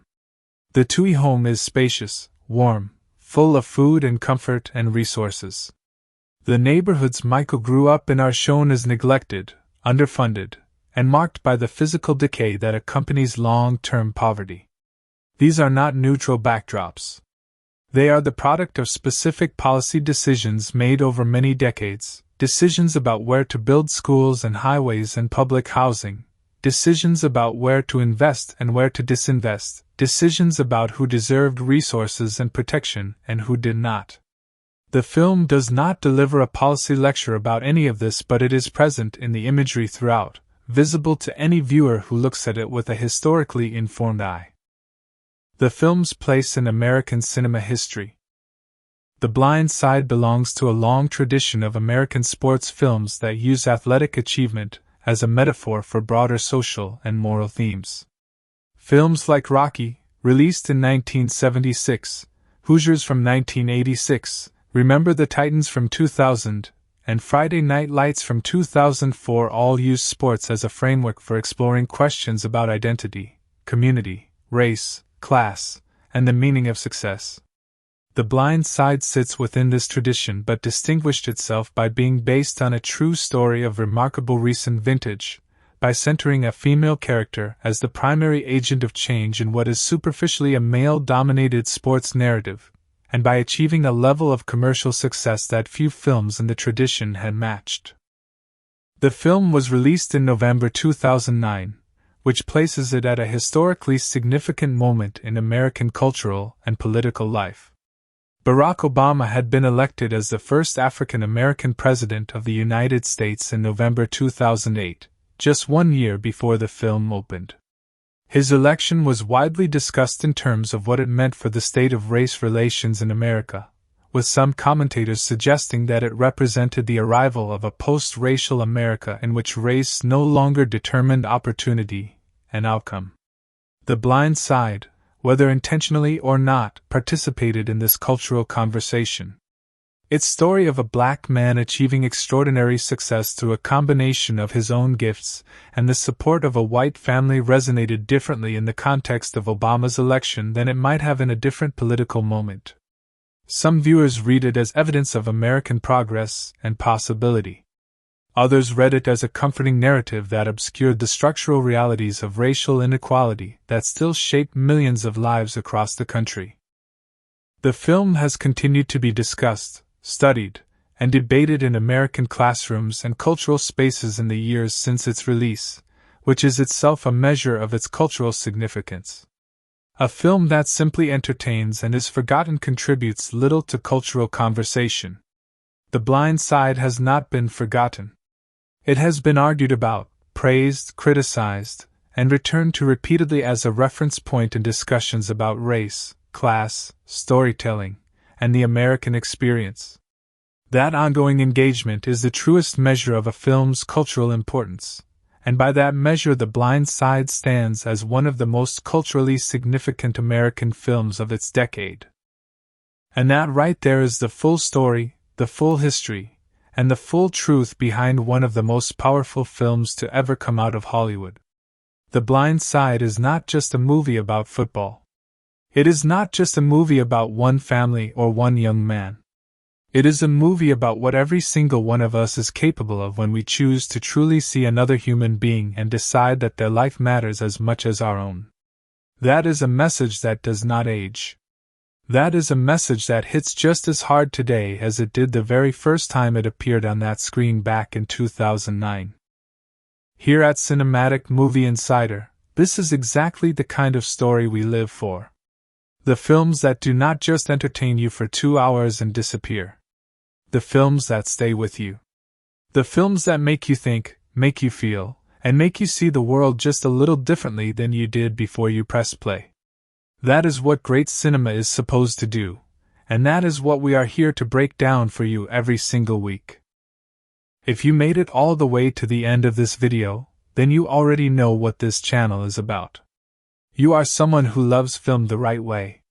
The Tuohy home is spacious, warm, full of food and comfort and resources. The neighborhoods Michael grew up in are shown as neglected, underfunded, and marked by the physical decay that accompanies long-term poverty. These are not neutral backdrops. They are the product of specific policy decisions made over many decades, decisions about where to build schools and highways and public housing, decisions about where to invest and where to disinvest, decisions about who deserved resources and protection and who did not. The film does not deliver a policy lecture about any of this, but it is present in the imagery throughout, visible to any viewer who looks at it with a historically informed eye. The film's place in American cinema history. The Blind Side belongs to a long tradition of American sports films that use athletic achievement as a metaphor for broader social and moral themes. Films like Rocky, released in 1976, Hoosiers from 1986, Remember the Titans from 2000, and Friday Night Lights from 2004 all use sports as a framework for exploring questions about identity, community, race, class, and the meaning of success. The Blind Side sits within this tradition but distinguished itself by being based on a true story of remarkable recent vintage, by centering a female character as the primary agent of change in what is superficially a male-dominated sports narrative, and by achieving a level of commercial success that few films in the tradition had matched. The film was released in November 2009, which places it at a historically significant moment in American cultural and political life. Barack Obama had been elected as the first African American president of the United States in November 2008, just 1 year before the film opened. His election was widely discussed in terms of what it meant for the state of race relations in America, with some commentators suggesting that it represented the arrival of a post-racial America in which race no longer determined opportunity and outcome. The Blind Side, whether intentionally or not, participated in this cultural conversation. Its story of a black man achieving extraordinary success through a combination of his own gifts and the support of a white family resonated differently in the context of Obama's election than it might have in a different political moment. Some viewers read it as evidence of American progress and possibility. Others read it as a comforting narrative that obscured the structural realities of racial inequality that still shape millions of lives across the country. The film has continued to be discussed, studied, and debated in American classrooms and cultural spaces in the years since its release, which is itself a measure of its cultural significance. A film that simply entertains and is forgotten contributes little to cultural conversation. The Blind Side has not been forgotten. It has been argued about, praised, criticized, and returned to repeatedly as a reference point in discussions about race, class, storytelling, and the American experience. That ongoing engagement is the truest measure of a film's cultural importance, and by that measure The Blind Side stands as one of the most culturally significant American films of its decade. And that right there is the full story, the full history, and the full truth behind one of the most powerful films to ever come out of Hollywood. The Blind Side is not just a movie about football. It is not just a movie about one family or one young man. It is a movie about what every single one of us is capable of when we choose to truly see another human being and decide that their life matters as much as our own. That is a message that does not age. That is a message that hits just as hard today as it did the very first time it appeared on that screen back in 2009. Here at Cinematic Movie Insider, this is exactly the kind of story we live for. The films that do not just entertain you for 2 hours and disappear. The films that stay with you. The films that make you think, make you feel, and make you see the world just a little differently than you did before you press play. That is what great cinema is supposed to do, and that is what we are here to break down for you every single week. If you made it all the way to the end of this video, then you already know what this channel is about. You are someone who loves film the right way.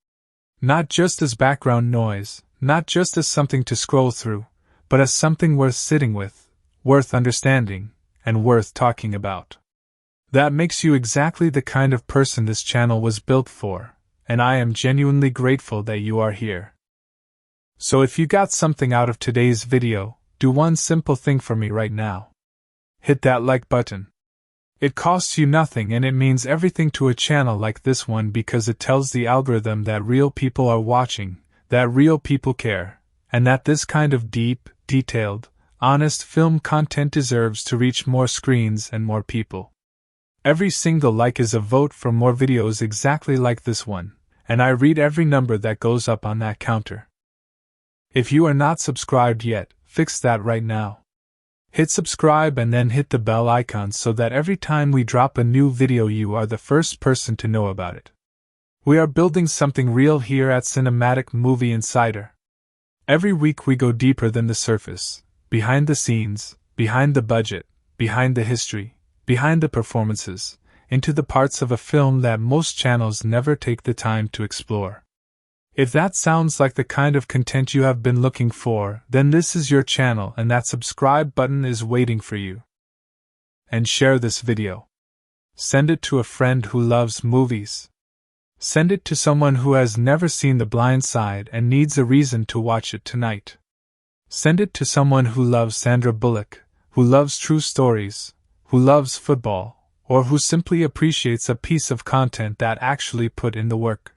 Not just as background noise, not just as something to scroll through, but as something worth sitting with, worth understanding, and worth talking about. That makes you exactly the kind of person this channel was built for, and I am genuinely grateful that you are here. So if you got something out of today's video, do one simple thing for me right now. Hit that like button. It costs you nothing and it means everything to a channel like this one because it tells the algorithm that real people are watching, that real people care, and that this kind of deep, detailed, honest film content deserves to reach more screens and more people. Every single like is a vote for more videos exactly like this one, and I read every number that goes up on that counter. If you are not subscribed yet, fix that right now. Hit subscribe and then hit the bell icon so that every time we drop a new video you are the first person to know about it. We are building something real here at Cinematic Movie Insider. Every week we go deeper than the surface, behind the scenes, behind the budget, behind the history, behind the performances, into the parts of a film that most channels never take the time to explore. If that sounds like the kind of content you have been looking for, then this is your channel and that subscribe button is waiting for you. And share this video. Send it to a friend who loves movies. Send it to someone who has never seen The Blind Side and needs a reason to watch it tonight. Send it to someone who loves Sandra Bullock, who loves true stories, who loves football, or who simply appreciates a piece of content that actually put in the work.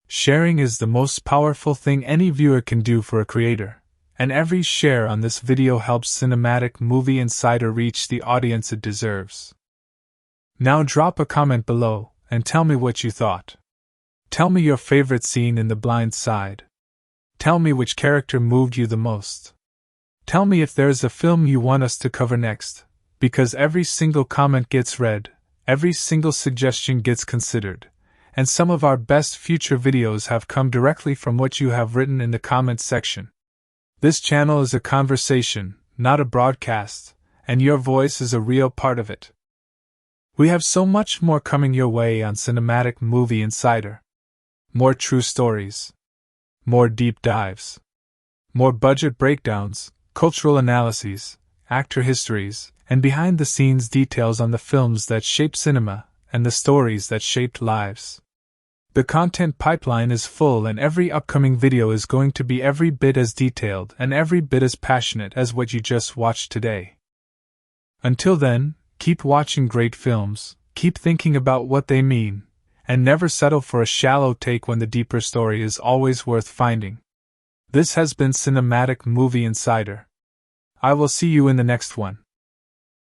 Sharing is the most powerful thing any viewer can do for a creator, and every share on this video helps Cinematic Movie Insider reach the audience it deserves. Now drop a comment below and tell me what you thought. Tell me your favorite scene in The Blind Side. Tell me which character moved you the most. Tell me if there's a film you want us to cover next, because every single comment gets read, every single suggestion gets considered, and some of our best future videos have come directly from what you have written in the comments section. This channel is a conversation, not a broadcast, and your voice is a real part of it. We have so much more coming your way on Cinematic Movie Insider. More true stories. More deep dives. More budget breakdowns, cultural analyses, actor histories, and behind-the-scenes details on the films that shape cinema and the stories that shaped lives. The content pipeline is full and every upcoming video is going to be every bit as detailed and every bit as passionate as what you just watched today. Until then, keep watching great films, keep thinking about what they mean, and never settle for a shallow take when the deeper story is always worth finding. This has been Cinematic Movie Insider. I will see you in the next one.